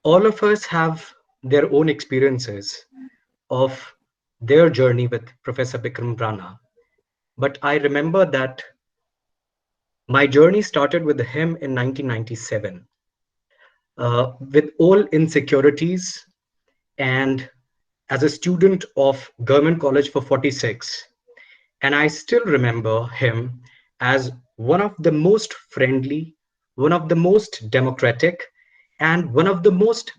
All of us have their own experiences of their journey with Professor Bikram Rana. But I remember that my journey started with him in 1997, with all insecurities, and as a student of Government College for 46. And I still remember him as one of the most friendly, one of the most democratic, and one of the most,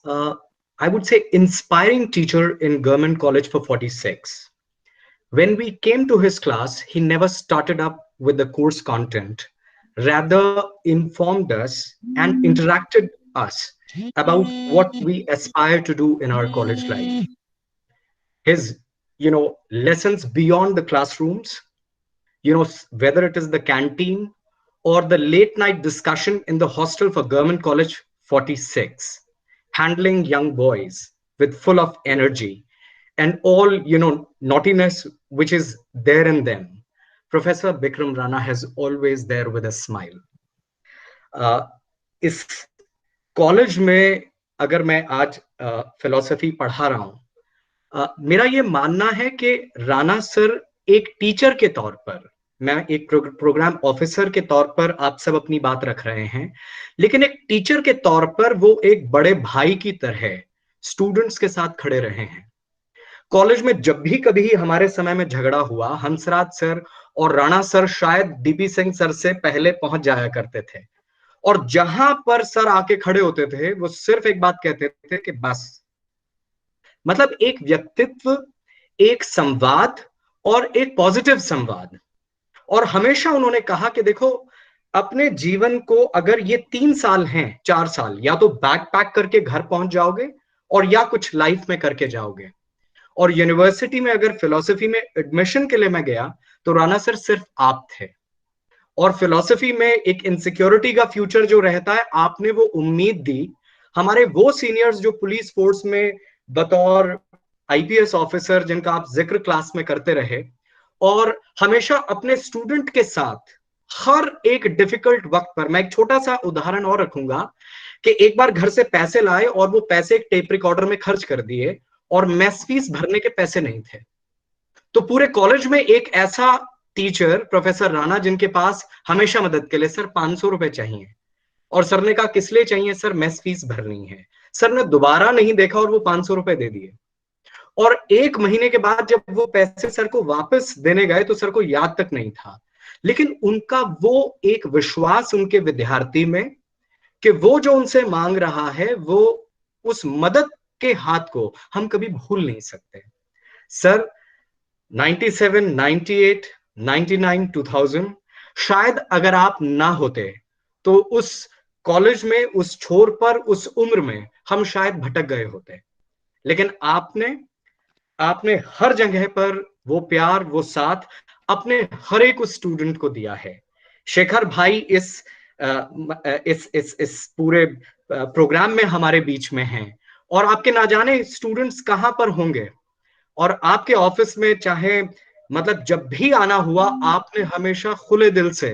I would say, inspiring teacher in Government College for 46. When we came to his class, he never started up with the course content, rather informed us and interacted us about what we aspire to do in our college life. His, lessons beyond the classrooms, whether it is the canteen or the late night discussion in the hostel for Government College 46, handling young boys with full of energy and all, naughtiness which is there in them. Professor Bikram Rana has always there with a smile. इस college में अगर मैं आज philosophy पढ़ा रहा हूं, मेरा ये मानना है कि राणा सर एक टीचर के तौर पर, मैं एक प्रोग्राम ऑफिसर के तौर पर आप सब अपनी बात रख रहे हैं, लेकिन एक टीचर के तौर पर वो एक बड़े भाई की तरह स्टूडेंट्स के साथ खड़े रहे हैं. कॉलेज में जब भी कभी हमारे समय में झगड़ा हुआ, हंसराज सर और राणा सर शायद डीपी सिंह सर से पहले पहुंच जाया करते थे, और जहां पर सर आके खड़े होते थे वो सिर्फ एक बात कहते थे कि बस. मतलब एक व्यक्तित्व, एक संवाद और एक पॉजिटिव संवाद. और हमेशा उन्होंने कहा कि देखो, अपने जीवन को, अगर ये 3 साल हैं, 4 साल, या तो बैक पैक करके घर पहुंच जाओगे और या कुछ लाइफ में करके जाओगे। और यूनिवर्सिटी में अगर फिलॉसफी में एडमिशन के लिए मैं गया तो राणा सर सिर्फ आप थे। और फिलॉसफी में एक इनसिक्योरिटी का फ्यूचर जो रहता है, आपने वो उम्मीद दी। हमारे वो सीनियर्स जो पुलिस फोर्स में बतौर आईपीएस ऑफिसर, जिनका आप जिक्र क्लास में करते रहे, और हमेशा अपने स्टूडेंट के साथ हर एक डिफिकल्ट वक्त पर, मैं एक छोटा सा उदाहरण और रखूंगा कि एक बार घर से पैसे लाए और वो पैसे एक टेप रिकॉर्डर में खर्च कर दिए और मेस फीस भरने के पैसे नहीं थे। तो पूरे कॉलेज में एक ऐसा टीचर प्रोफेसर राणा, जिनके पास हमेशा मदद के लिए सर 500 रुपए चाहिए, और सर ने कहा किस लिए चाहिए? सर मेस फीस भरनी है। सर ने दोबारा नहीं देखा और वो 500 रुपए दे दिए। और 1 महीने के बाद जब वो पैसे सर को वापस देने गए तो सर को याद तक नहीं था। लेकिन उनका वो एक विश्वास उनके विद्यार्थी में कि वो जो उनसे मांग रहा है, वो उस मदद के हाथ को हम कभी भूल नहीं सकते। सर 97, 98, 99, 2000, शायद अगर आप ना होते तो उस कॉलेज में, उस छोर पर, उस उम्र में हम शायद भटक गए होते। लेकिन आपने हर जगह पर वो प्यार, वो साथ अपने हर एक उस स्टूडेंट को दिया है। शेखर भाई इस पूरे प्रोग्राम में हमारे बीच में हैं, और आपके ना जाने स्टूडेंट्स कहां पर होंगे। और आपके ऑफिस में चाहे, मतलब जब भी आना हुआ, आपने हमेशा खुले दिल से,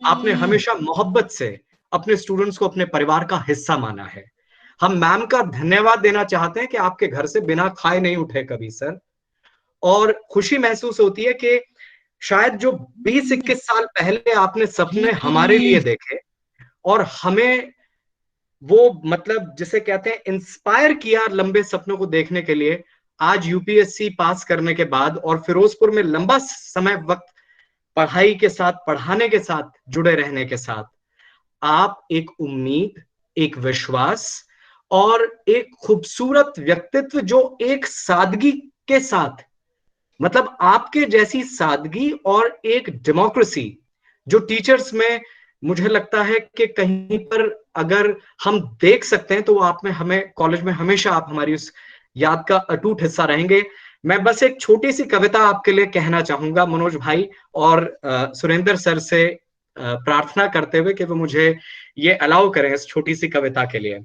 आपने हमेशा मोहब्बत से अपने स्टूडेंट्स को अपने परिवार का हिस्सा माना है। हम मैम का धन्यवाद देना चाहते हैं कि आपके घर से बिना खाए नहीं उठे कभी सर। और खुशी महसूस होती है कि शायद जो 20-21 साल पहले आपने सपने हमारे लिए देखे और हमें वो, मतलब जिसे कहते हैं, इंस्पायर किया लंबे सपनों को देखने के लिए, आज यूपीएससी पास करने के बाद और फिरोजपुर में लंबा समय वक्त पढ़ाई के साथ, पढ़ाने के साथ जुड़े रहने के साथ, आप एक उम्मीद, एक विश्वास और एक खूबसूरत व्यक्तित्व, जो एक सादगी के साथ, मतलब आपके जैसी सादगी और एक डेमोक्रेसी जो टीचर्स में, मुझे लगता है कि कहीं पर अगर हम देख सकते हैं तो आप में, हमें कॉलेज में हमेशा आप हमारी उस याद का अटूट हिस्सा रहेंगे। मैं बस एक छोटी सी कविता आपके लिए कहना चाहूंगा मनोज भाई, और सुरेंद्र सर से प्रार्थना करते हुए कि वो मुझे ये अलाउ करें इस छोटी सी कविता के लिए।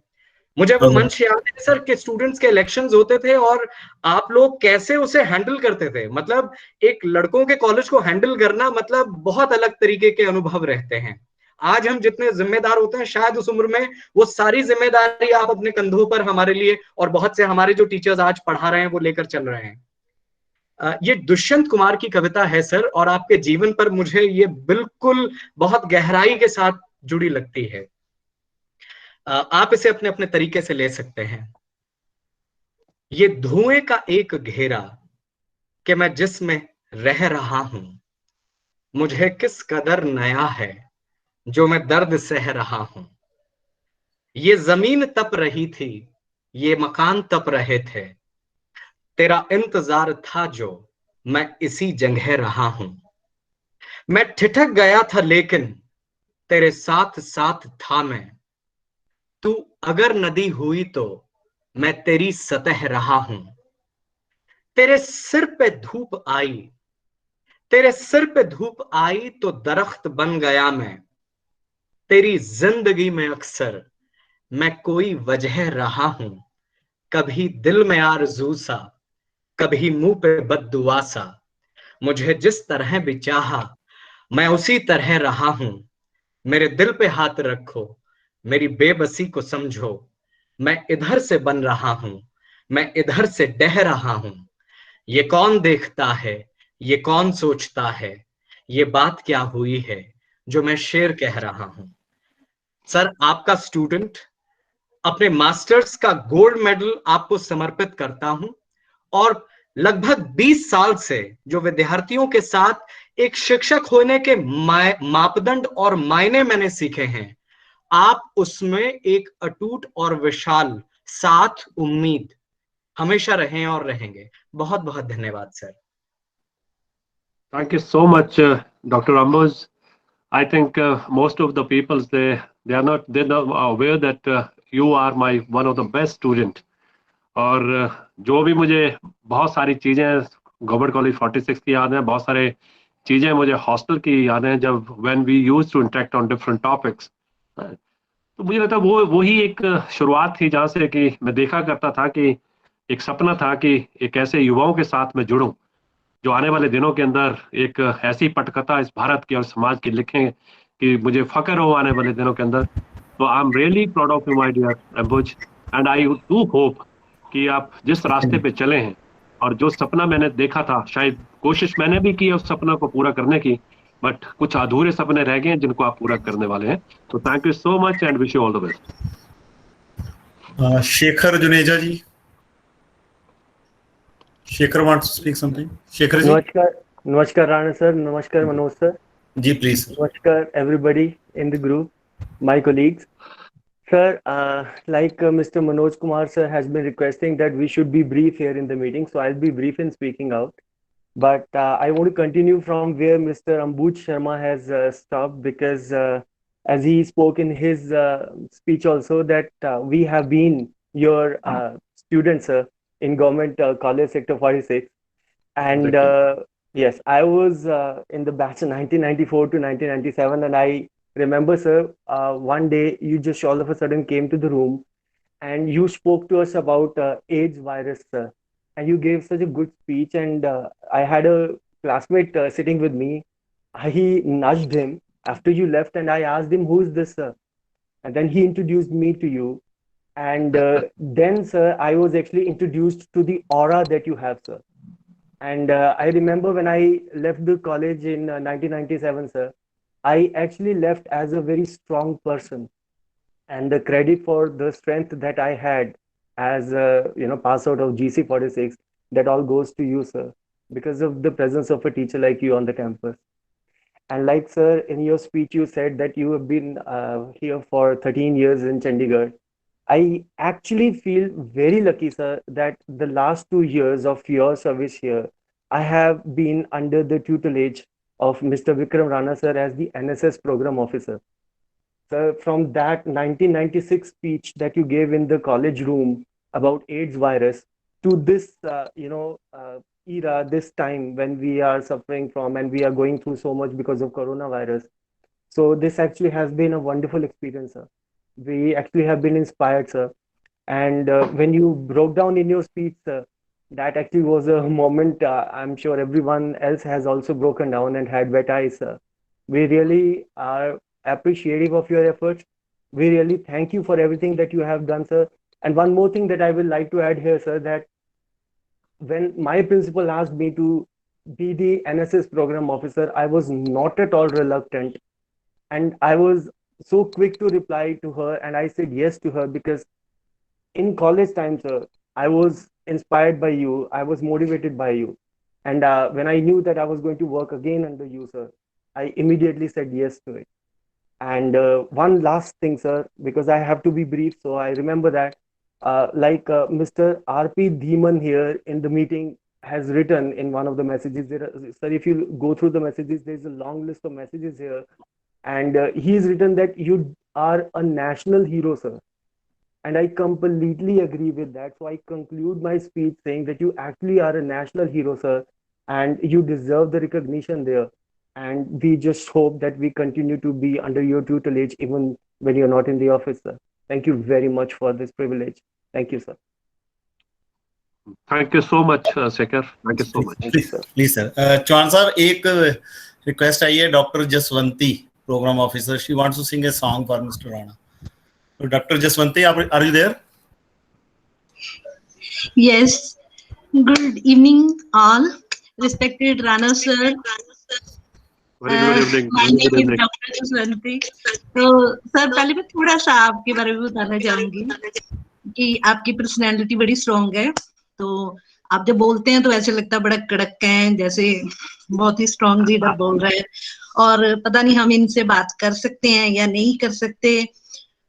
मुझे वो मंच याद है सर कि स्टूडेंट्स के इलेक्शंस होते थे और आप लोग कैसे उसे हैंडल करते थे। मतलब एक लड़कों के कॉलेज को हैंडल करना, मतलब बहुत अलग तरीके के अनुभव रहते हैं। आज हम जितने जिम्मेदार होते हैं, शायद उस उम्र में वो सारी जिम्मेदारी आप अपने कंधों पर हमारे लिए, और बहुत से हमारे जो टीचर्स आज पढ़ा रहे हैं, वो लेकर चल रहे हैं। ये दुष्यंत कुमार की कविता है सर, और आपके जीवन पर मुझे ये बिल्कुल बहुत गहराई के साथ जुड़ी लगती है। आप इसे अपने अपने तरीके से ले सकते हैं। ये धुएं का एक घेरा कि मैं जिसमें रह रहा हूं, मुझे किस कदर नया है जो मैं दर्द सह रहा हूं। ये जमीन तप रही थी, ये मकान तप रहे थे, तेरा इंतजार था जो मैं इसी जगह रहा हूं। मैं ठिठक गया था लेकिन तेरे साथ साथ था मैं। तू अगर नदी हुई तो मैं तेरी सतह रहा हूं। तेरे सिर पे धूप आई, तेरे सिर पे धूप आई तो दरख्त बन गया मैं। तेरी जिंदगी में अक्सर मैं कोई वजह रहा हूं। कभी दिल में आरज़ू सा, कभी मुंह पे बद्दुआ सा। मुझे जिस तरह भी चाहा मैं उसी तरह रहा हूं। मेरे दिल पे हाथ रखो, मेरी बेबसी को समझो। मैं इधर से बन रहा हूं, मैं इधर से डह रहा हूं। ये कौन देखता है, ये कौन सोचता है, ये बात क्या हुई है जो मैं शेर कह रहा हूं। सर, आपका स्टूडेंट, अपने मास्टर्स का गोल्ड मेडल आपको समर्पित करता हूं। और लगभग 20 साल से जो विद्यार्थियों के साथ एक शिक्षक होने के मापदंड और मायने मैंने सीखे हैं, आप उसमें एक अटूट और विशाल साथ, उम्मीद हमेशा रहे और रहेंगे। बहुत बहुत धन्यवाद sir. Thank you so much, Dr. Ambose. I think most of the people they're not aware that you are my one of the best student. और जो भी मुझे बहुत सारी चीजें गवर्नमेंट कॉलेज 46 की याद है, बहुत सारे चीजें मुझे हॉस्टल की याद है, जब when we used to interact on different topics. तो मुझे लगता है वो ही एक शुरुआत थी जहाँ से कि मैं देखा करता था कि एक सपना था कि एक ऐसे युवाओं के साथ मैं जुड़ूं जो आने वाले दिनों के अंदर एक ऐसी पटकथा इस भारत की और समाज की लिखें कि मुझे फख्र हो आने वाले दिनों के अंदर। तो I am really proud of you my dear Ambuj, and I do hope कि आप जिस रास्ते पे चले हैं और जो सपना मैंने देखा था, शायद कोशिश मैंने भी की है उस सपना को पूरा करने की, बट कुछ अधूरे सपने रह गए हैं जिनको आप पूरा करने वाले हैं। तो thank you so much and wish you all the best. Shekhar Juneja ji, Shekhar wants to speak something. Shekhar ji, नमस्कार Rana sir, नमस्कार Manoj sir. Ji please. Namaskar everybody in the group, my colleagues. Sir, like Mr. Manoj Kumar sir has been requesting that we should be brief here in the meeting, so I'll be brief in speaking out. But I want to continue from where Mr. Ambuj Sharma has stopped, because as he spoke in his speech also that we have been your students in government college sector 46, and yes, I was in the batch 1994 to 1997, and I remember, sir, one day you just all of a sudden came to the room and you spoke to us about AIDS virus, sir. And you gave such a good speech, and I had a classmate sitting with me. He nudged him after you left, and I asked him, "Who is this, sir?" And then he introduced me to you. And then, sir, I was actually introduced to the aura that you have, sir. And I remember when I left the college in 1997, sir, I actually left as a very strong person. And the credit for the strength that I had as pass out of GC 46, that all goes to you, sir, because of the presence of a teacher like you on the campus. And like, sir, in your speech, you said that you have been here for 13 years in Chandigarh. I actually feel very lucky, sir, that the last 2 years of your service here, I have been under the tutelage of Mr. Vikram Rana, sir, as the NSS program officer. Sir, from that 1996 speech that you gave in the college room about AIDS virus to this, era, this time when we are suffering from and we are going through so much because of coronavirus. So this actually has been a wonderful experience, sir. We actually have been inspired, sir. And when you broke down in your speech, sir, that actually was a moment I'm sure everyone else has also broken down and had wet eyes, sir. We really are appreciative of your efforts. We really thank you for everything that you have done, sir. And one more thing that I would like to add here, sir, that when my principal asked me to be the NSS program officer, I was not at all reluctant. And I was so quick to reply to her, and I said yes to her, because in college time, sir, I was inspired by you. I was motivated by you. And when I knew that I was going to work again under you, sir, I immediately said yes to it. And one last thing, sir, because I have to be brief, so I remember that Mr. R.P. Dhiman here in the meeting has written in one of the messages. Sir, if you go through the messages, there's a long list of messages here. And he's written that you are a national hero, sir. And I completely agree with that. So I conclude my speech saying that you actually are a national hero, sir, and you deserve the recognition there. And we just hope that we continue to be under your tutelage even when you're not in the office, sir. Thank you very much for this privilege. Thank you, sir. Thank you so much, Shekhar. Thank you so much. Please, sir. Chauhan sir, एक request आई है, Dr. Jaswanti, program officer. She wants to sing a song for Mr. Rana. So, Dr. Jaswanti, are you there? Yes. Good evening, all. Respected Rana sir. Very good evening. My name is Dr. Jaswanti. तो sir, पहले मैं थोड़ा सा आपके बारे में बताना चाहूंगी कि आपकी पर्सनैलिटी बड़ी स्ट्रॉन्ग है. तो आप जब बोलते हैं तो ऐसे लगता है बड़ा कड़क हैं, जैसे बहुत ही स्ट्रॉन्ग लीडर बोल रहे हैं, और पता नहीं हम इनसे बात कर सकते हैं या नहीं कर सकते.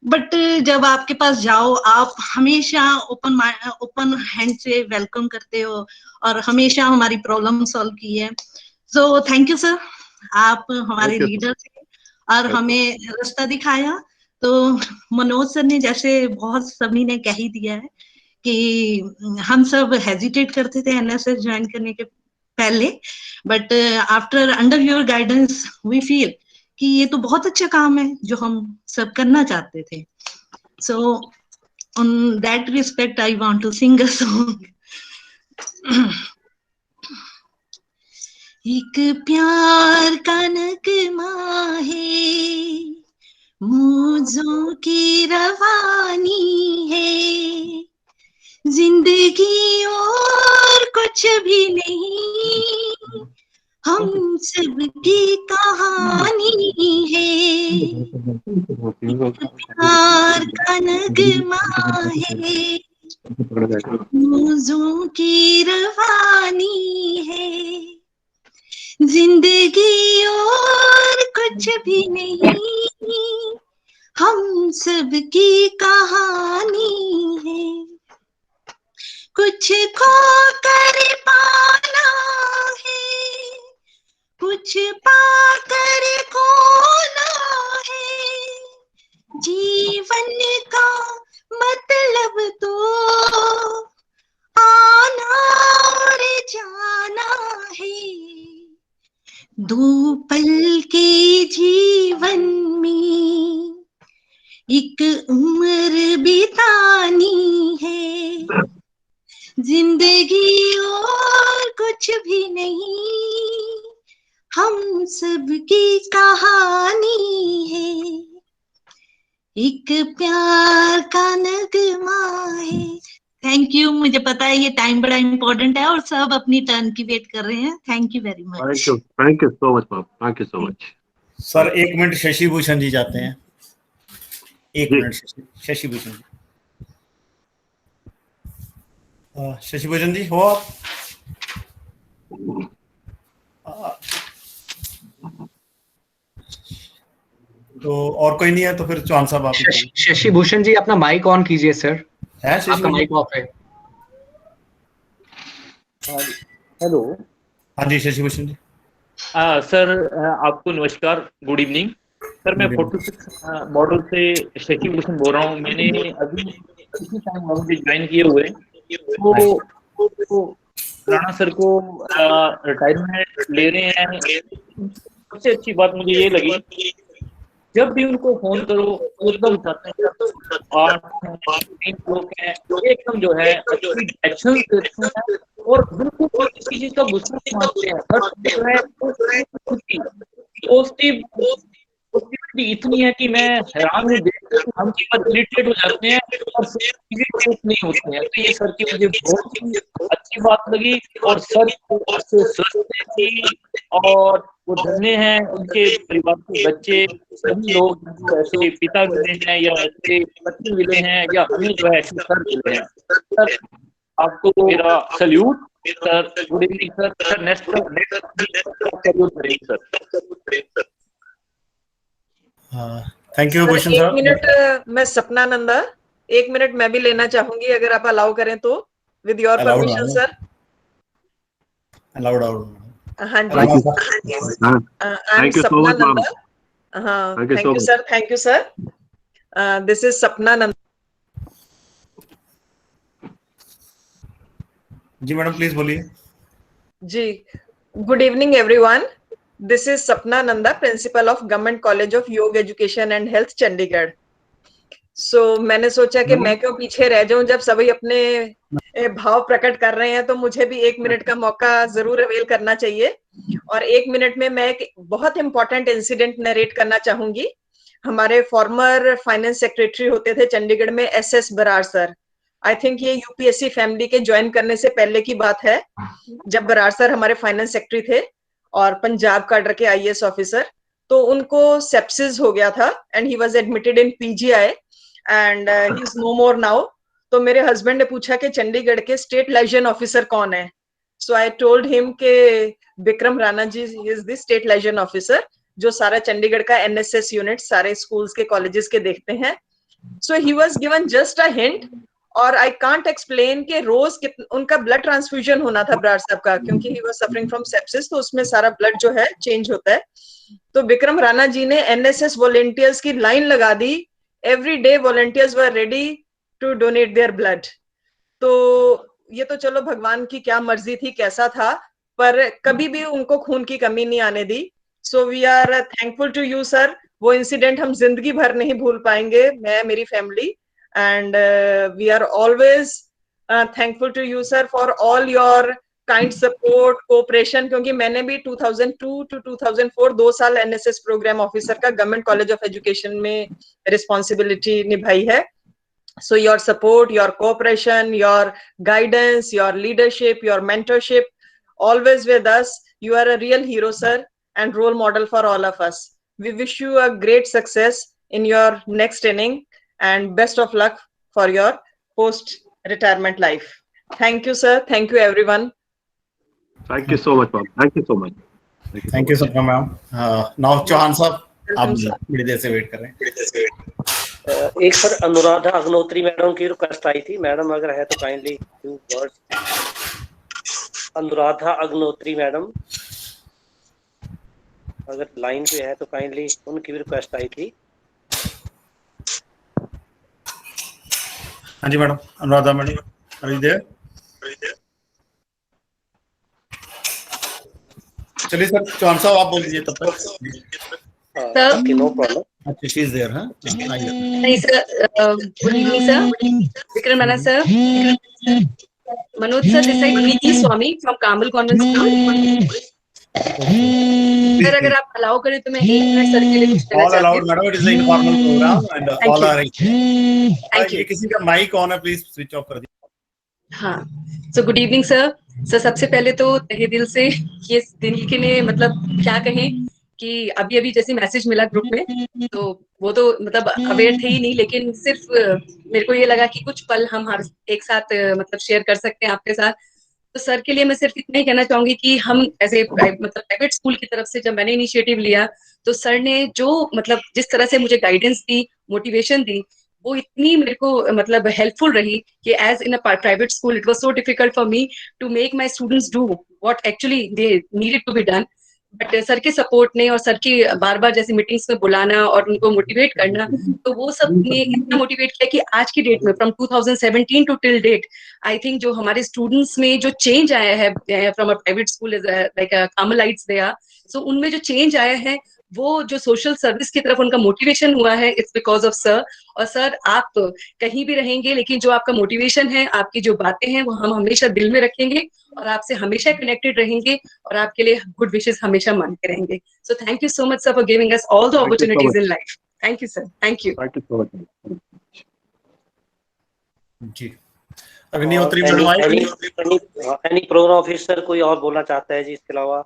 बट जब आपके पास जाओ, आप हमेशा ओपन हैंड से वेलकम करते हो और हमेशा हमारी प्रॉब्लम सॉल्व की है. सो थैंक यू सर, आप हमारे लीडर थे और हमें रास्ता दिखाया। तो मनोज सर ने जैसे बहुत सभी ने कह ही दिया है कि हम सब हेजिटेट करते थे एनएसएस ज्वाइन करने के पहले, but after under your guidance we feel कि ये तो बहुत अच्छा काम है जो हम सब करना चाहते थे। So on that respect I want to sing a song. एक प्यार का नगमा है, मौजों की रवानी है, जिंदगी और कुछ भी नहीं, हम सबकी कहानी है। प्यार का नगमा है, मौजों की रवानी है, जिंदगी और कुछ भी नहीं, हम सबकी कहानी है। कुछ खो कर पाना है, कुछ पाकर खोना है, जीवन का मतलब तो आना और जाना है। दो पल के जीवन में एक उम्र बितानी है, जिंदगी और कुछ भी नहीं, हम सबकी कहानी है। एक प्यार का नगमा है। Thank you. मुझे पता है ये टाइम बड़ा इम्पोर्टेंट है और सब अपनी टर्न की वेट कर रहे हैं। Thank you very much. Thank you so much ma'am, thank you so much. Sir 1 minute Shashi Bhushan ji जाते हैं। 1 मिनट शशि भूषण जी। शशि भूषण जी हो आप? तो और कोई नहीं है तो फिर चौहान साहब आप। शशि भूषण जी अपना माइक ऑन कीजिए सर। है आपका माइक ऑफ है। हेलो। हाँ जी शशि भूषण जी। सर आपको नमस्कार, गुड इवनिंग। सर मैं 46 मॉडल से शशि भूषण बोल रहा हूँ। मैंने अभी इसी टाइम मुझे ज्वाइन किए हुए, तो राणा सर को रिटायरमेंट ले रहे हैं। सबसे अच्छी बात मुझे ये लगी, जब भी उनको फोन करो एकदम उठाते हैं, लोग हैं एकदम जो है एक्शन देते हैं और बिल्कुल किसी चीज का गुस्सा नहीं मानते हैं। बट जो है पॉजिटिविटी इतनी है कि मैं हैरान हूँ देखकर, हम इरिटेट हो जाते हैं और चीजें नहीं होती हैं। तो ये सर की मुझे बहुत ही अच्छी बात लगी और सर से सोचते थी और वो धन्य हैं, उनके परिवार के बच्चे सभी लोग ऐसे पिता मिले हैं या ऐसे पत्नी मिले हैं या हमें जो है ऐसे सर मिले हैं। सर आपको मेरा salute sir. Good evening sir. Sir next salute करेंगे sir. Thank you Bhushan sahab. 1 minute मैं सपना नंदा 1 मिनट मैं भी लेना चाहूंगी अगर आप अलाउ करें तो, with your permission sir. Allowed. हाँ जी। I am Sapna Nanda. हाँ thank you sir. Thank you sir. This is Sapna Nanda. जी मैडम प्लीज बोलिए। जी good evening everyone. This is Sapna Nanda, principal of government college of Yoga education and health Chandigarh. So मैंने सोचा कि मैं क्यों पीछे रह जाऊं, जब सभी अपने भाव प्रकट कर रहे हैं तो मुझे भी 1 मिनट का मौका जरूर अवेल करना चाहिए। और 1 मिनट में मैं एक बहुत इंपॉर्टेंट इंसिडेंट नरेट करना चाहूंगी। हमारे फॉर्मर फाइनेंस सेक्रेटरी होते थे चंडीगढ़ में, S Brar sir. I think ये यूपीएससी फैमिली के ज्वाइन करने से पहले की बात है, जब बरार सर हमारे फाइनेंस सेक्रेटरी थे और पंजाब काडर के आईएएस ऑफिसर। तो उनको सेप्सिस हो गया था and he was admitted in PGI and he is no more now. तो मेरे हस्बैंड ने पूछा कि चंडीगढ़ के स्टेट लाइजन ऑफिसर कौन है। सो आई टोल्ड हिम के Vikram Rana ji is the state liaison officer, जो सारा चंडीगढ़ का एनएसएस यूनिट सारे स्कूल्स के कॉलेजेस के देखते हैं। So he was given just a hint और आई कांट एक्सप्लेन कि रोज उनका ब्लड ट्रांसफ्यूजन होना था बराड़ साहब का, क्योंकि he was suffering from sepsis, तो उसमें सारा ब्लड जो है चेंज होता है। तो विक्रम राणा जी ने एनएसएस वॉलेंटियर्स की लाइन लगा दी, every day volunteers were ready to donate their blood. तो ये तो चलो भगवान की क्या मर्जी थी, कैसा था, पर कभी भी उनको खून की कमी नहीं आने दी। So we are thankful to you sir. वो इंसिडेंट हम जिंदगी भर नहीं भूल पाएंगे, मैं, मेरी family, and we are always thankful to you sir for all your kind support, cooperation, क्योंकि मैंने भी 2002 टू 2004 2 साल एनएसएस प्रोग्राम ऑफिसर का गवर्नमेंट कॉलेज ऑफ एजुकेशन में रिस्पॉन्सिबिलिटी निभाई है। So your support, your cooperation, your guidance, your leadership, your mentorship, always with us. You are a real hero, sir, and role model for all of us. We wish you a great success in your next inning and best of luck for your post-retirement life. Thank you, sir. Thank you, everyone. Thank you so much, ma'am. Thank you so much. Thank you so much, ma'am. Now, Chauhan साहब, आप बड़ी देर से wait कर रहे हैं। एक sir Anuradha Agnihotri madam की request आई थी, मैडम अगर है तो kindly few words. Anuradha Agnihotri madam अगर लाइन पे है तो काइंडली, उनकी भी रिक्वेस्ट आई थी। हाँ जी madam, Anuradha madam, are you there? चलिए सर, चौहान साहब आप बोल दीजिए तब तक। Okay, no problem. अच्छा, शी इज देयर, हाँ? नहीं sir, good evening sir, Vikram Rana sir, Manoj sir, this is Niti Swami from Carmel convent school. Sir अगर आप अलाउ करें तो मैं 1 मिनट सर के लिए कुछ कहना All चाहती allowed, हूँ। madam. It is an informal program and Thank all you. are. Thank you. ये किसी का माइक ऑन है, प्लीज स्विच ऑफ कर दीजिए। हाँ, so good evening sir. Sir सबसे पहले तो तहे दिल से ये दिल के लिए मतलब क्या कहें कि अभी अभी जैसे मैसेज मिला ग्रुप में, तो वो तो मतलब अवेयर थे ही नहीं, लेकिन सिर्फ मेरे को ये लगा कि कुछ पल हम हर एक साथ मतलब शेयर कर सकते हैं आपके साथ। तो सर के लिए मैं सिर्फ इतना ही कहना चाहूंगी कि हम ऐसे मतलब प्राइवेट स्कूल की तरफ से जब मैंने इनिशिएटिव लिया, तो सर ने जो मतलब जिस तरह से मुझे गाइडेंस दी, मोटिवेशन दी, वो इतनी मेरे को मतलब हेल्पफुल रही कि as in a private school it was so difficult for me to make my students do what actually they needed to be done. But sir के सपोर्ट ने और सर की बार बार जैसे मीटिंग्स में बुलाना और उनको मोटिवेट करना, तो वो सब ने इतना मोटिवेट किया कि आज की डेट में from 2017 to till date I think जो हमारे स्टूडेंट्स में जो चेंज आया है from a private school like Carmelites they are, so उनमें जो चेंज आया है वो जो सोशल सर्विस की तरफ उनका मोटिवेशन हुआ है, इट्स बिकॉज ऑफ सर। और सर आप कहीं भी रहेंगे, लेकिन जो आपका मोटिवेशन है, आपकी जो बातें हैं, वो हम हमेशा दिल में रखेंगे और आपसे हमेशा कनेक्टेड रहेंगे और आपके लिए गुड विशेस हमेशा मानते रहेंगे। So thank you so much sir for giving us all the opportunities in life. Thank you sir, thank you. Thank you so much. जी, अग्निहोत्री मैडम आई। एनी प्रोग्राम ऑफिसर कोई और बोलना चाहता है जी इसके अलावा?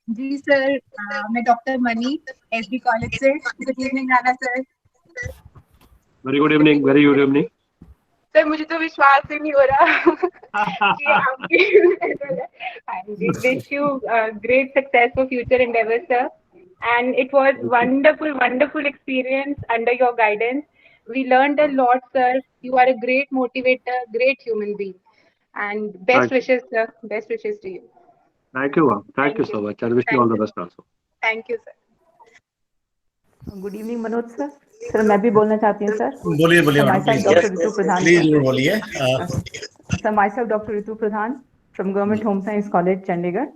जी सर, मैं डॉक्टर मनी एसडी कॉलेज से। Good evening Rana sir. Very good evening. Very good evening. Sir मुझे तो विश्वास ही नहीं हो रहा कि आपकी wish you great success for future endeavours sir, and it was wonderful experience under your guidance. We learned a lot sir. You are a great motivator, great human being, and best wishes sir, best wishes to you. Thank you, ma'am. Thank you so much. I wish you all the best also. Thank you sir. Good evening Manoj sir. Sir मैं भी बोलना चाहती हूँ sir. बोलिए बोलिए madam, doctor Ritu Pradhan. Please बोलिए। Sir myself doctor Ritu Pradhan from government home science college Chandigarh.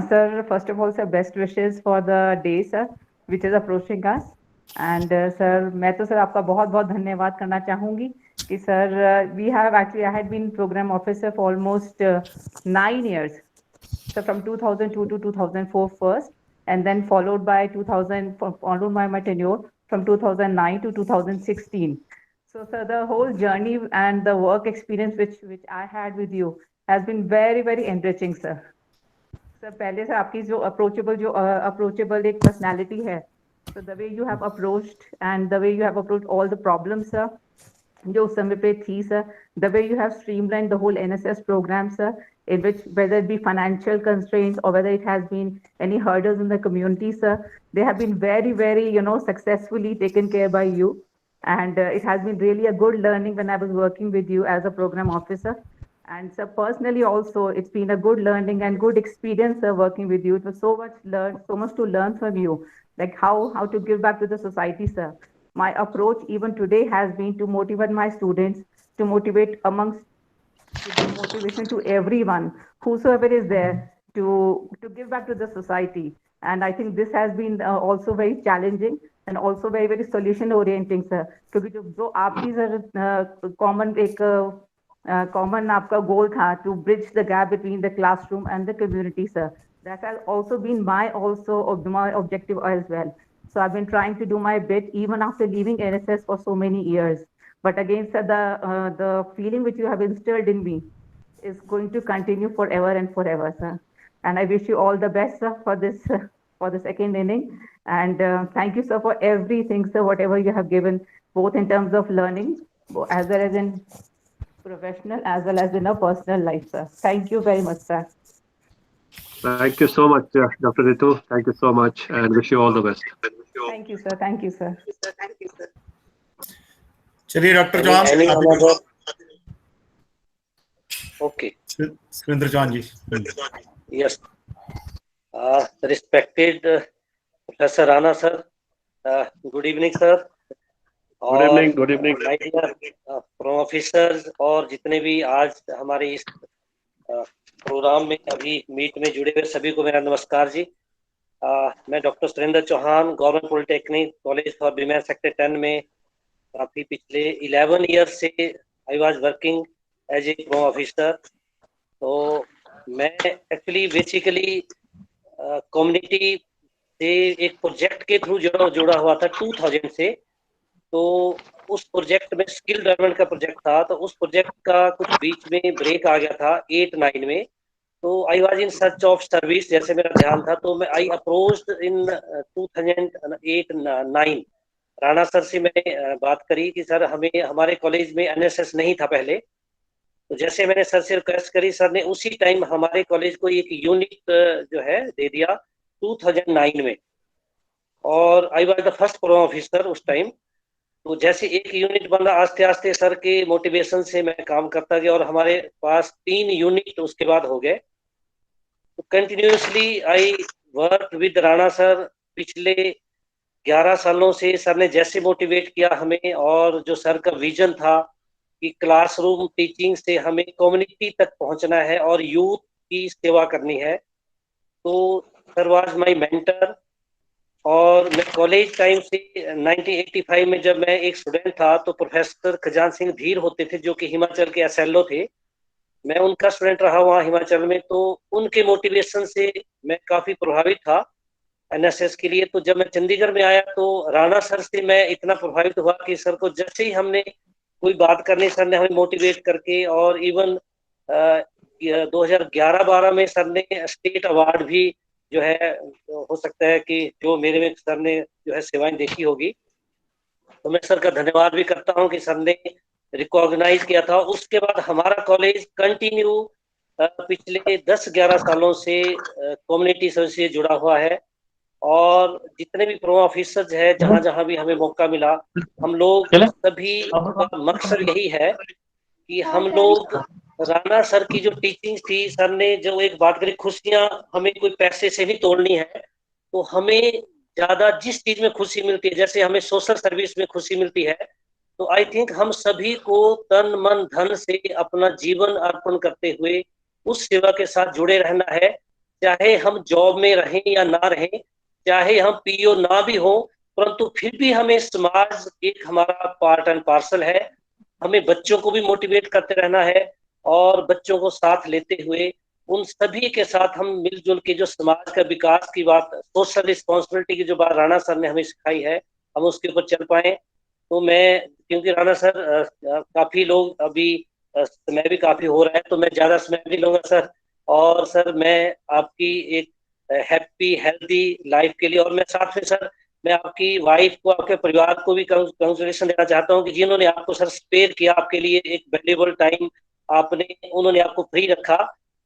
Sir first of all sir best wishes for the day sir which is approaching us. And sir मैं तो सर आपका बहुत बहुत धन्यवाद करना चाहूँगी कि sir we have actually I had been program officer for almost 9 years. So from 2002 to 2004 first, and then followed by my tenure from 2009 to 2016. So sir, the whole journey and the work experience which I had with you has been very very enriching sir. Sir पहले से आपकी जो approachable एक personality है, so the way you have approached and the way you have approached all the problems sir, जो उस समय पे थी sir, the way you have streamlined the whole NSS program sir, in which whether it be financial constraints or whether it has been any hurdles in the community sir, they have been very very successfully taken care by you. And it has been really a good learning when I was working with you as a program officer. And so personally also, it's been a good learning and good experience working with you. It was so much to learn from you, like how to give back to the society, sir. My approach even today has been to motivate my students, to motivate amongst, to give motivation to everyone, whosoever is there, to give back to the society. And I think this has been also very challenging and also very solution orienting, sir. क्योंकि जो आपकी sir common एक common आपका गोल था to bridge the gap between the classroom and the community, sir. That has also been my objective as well. So I've been trying to do my bit even after leaving NSS for so many years. But again, sir, the feeling which you have instilled in me is going to continue forever and forever, sir. And I wish you all the best, sir, for the second inning. And thank you, sir, for everything, sir, whatever you have given, both in terms of learning, as well as in professional, as well as in a personal life, sir. Thank you very much, sir. Thank you so much, Dr. Ritu. Thank you so much, and wish you all the best. Thank you, sir. Thank you, sir. चलिए doctor Chauhan. Okay. Surendra Chauhan ji. Yes. Respected Professor Rana sir. Good evening, sir. Good evening. My dear officers और जितने भी आज हमारे इस programme में अभी meet में जुड़े हुए सभी को मेरा नमस्कार जी. मैं doctor Surendra Chauhan government polytechnic college for women sector 10 में काफी पिछले 11 ईयर्स से I was working as a pro officer. तो मैं एक्चुअली बेसिकली कम्युनिटी से एक प्रोजेक्ट के थ्रू जुड़ा हुआ था 2000 से. तो उस प्रोजेक्ट में स्किल डेवलपमेंट का प्रोजेक्ट था. तो उस प्रोजेक्ट का कुछ बीच में ब्रेक आ गया था 8-9 में. तो I was in search of service, जैसे मेरा ध्यान था. तो मैं आई अप्रोच्ड इन 2008-9 राणा सर से मैंने बात करी कि सर हमें हमारे कॉलेज में एनएसएस नहीं था पहले. तो जैसे मैंने सर से रिक्वेस्ट करी, सर ने उसी टाइम हमारे कॉलेज को एक यूनिट जो है दे दिया 2009 में. और I was the first program officer उस टाइम. तो जैसे एक यूनिट बना, आस्ते आस्ते सर के मोटिवेशन से मैं काम करता गया और हमारे पास 3 यूनिट उसके बाद हो गए. तो continuously I work with Rana sir. पिछले 11 सालों से सर ने जैसे मोटिवेट किया हमें, और जो सर का विजन था कि क्लासरूम टीचिंग से हमें कम्युनिटी तक पहुंचना है और यूथ की सेवा करनी है. तो सर वाज माय मेंटर. और मैं कॉलेज टाइम से 1985 में जब मैं एक स्टूडेंट था तो प्रोफेसर खजान सिंह धीर होते थे जो कि हिमाचल के एसएलओ थे. मैं उनका स्टूडेंट रहा वहाँ हिमाचल में. तो उनके मोटिवेशन से मैं काफी प्रभावित था एनएसएस के लिए. तो जब मैं चंडीगढ़ में आया तो राणा सर से मैं इतना प्रभावित हुआ कि सर को जैसे ही हमने कोई बात करनी, सर ने हमें मोटिवेट करके, और इवन 2011-12 में सर ने स्टेट अवार्ड भी जो है, हो सकता है कि जो मेरे में सर ने जो है सेवाएं देखी होगी. तो मैं सर का धन्यवाद भी करता हूं कि सर ने रिकॉग्नाइज किया था. उसके बाद हमारा कॉलेज कंटिन्यू पिछले 10-11 सालों से कम्युनिटी सर्विस से जुड़ा हुआ है. और जितने भी प्रो ऑफिसर्स है, जहां जहां भी हमें मौका मिला, हम लोग सभी का मकसद यही है कि हम लोग राणा सर की जो टीचिंग थी, सर ने जो एक बात करी, खुशियां हमें कोई पैसे से नहीं तोड़नी है. तो हमें ज्यादा जिस चीज में खुशी मिलती है, जैसे हमें सोशल सर्विस में खुशी मिलती है, तो आई थिंक हम सभी को तन मन धन से अपना जीवन अर्पण करते हुए उस सेवा के साथ जुड़े रहना है. चाहे हम जॉब में रहें या ना रहें, चाहे हम पीओ ना भी हो, परंतु फिर भी हमें समाज एक हमारा पार्ट एंड पार्सल है. हमें बच्चों को भी मोटिवेट करते रहना है और बच्चों को साथ लेते हुए उन सभी के साथ हम मिलजुल के जो समाज का विकास की बात, सोशल रिस्पॉन्सिबिलिटी की जो बात राणा सर ने हमें सिखाई है, हम उसके ऊपर चल पाए. तो मैं, क्योंकि राणा सर काफी लोग अभी समय भी काफी हो रहा है, तो मैं ज्यादा समय नहीं लूंगा सर. और सर मैं आपकी एक हैप्पी हेल्दी लाइफ के लिए, और मैं साथ में सर मैं आपकी वाइफ को, आपके परिवार को भी कंग्रेचुलेशन देना चाहता हूं कि जिन्होंने आपको सर स्पेयर किया, आपके लिए एक वैल्यूएबल टाइम उन्होंने आपको फ्री रखा.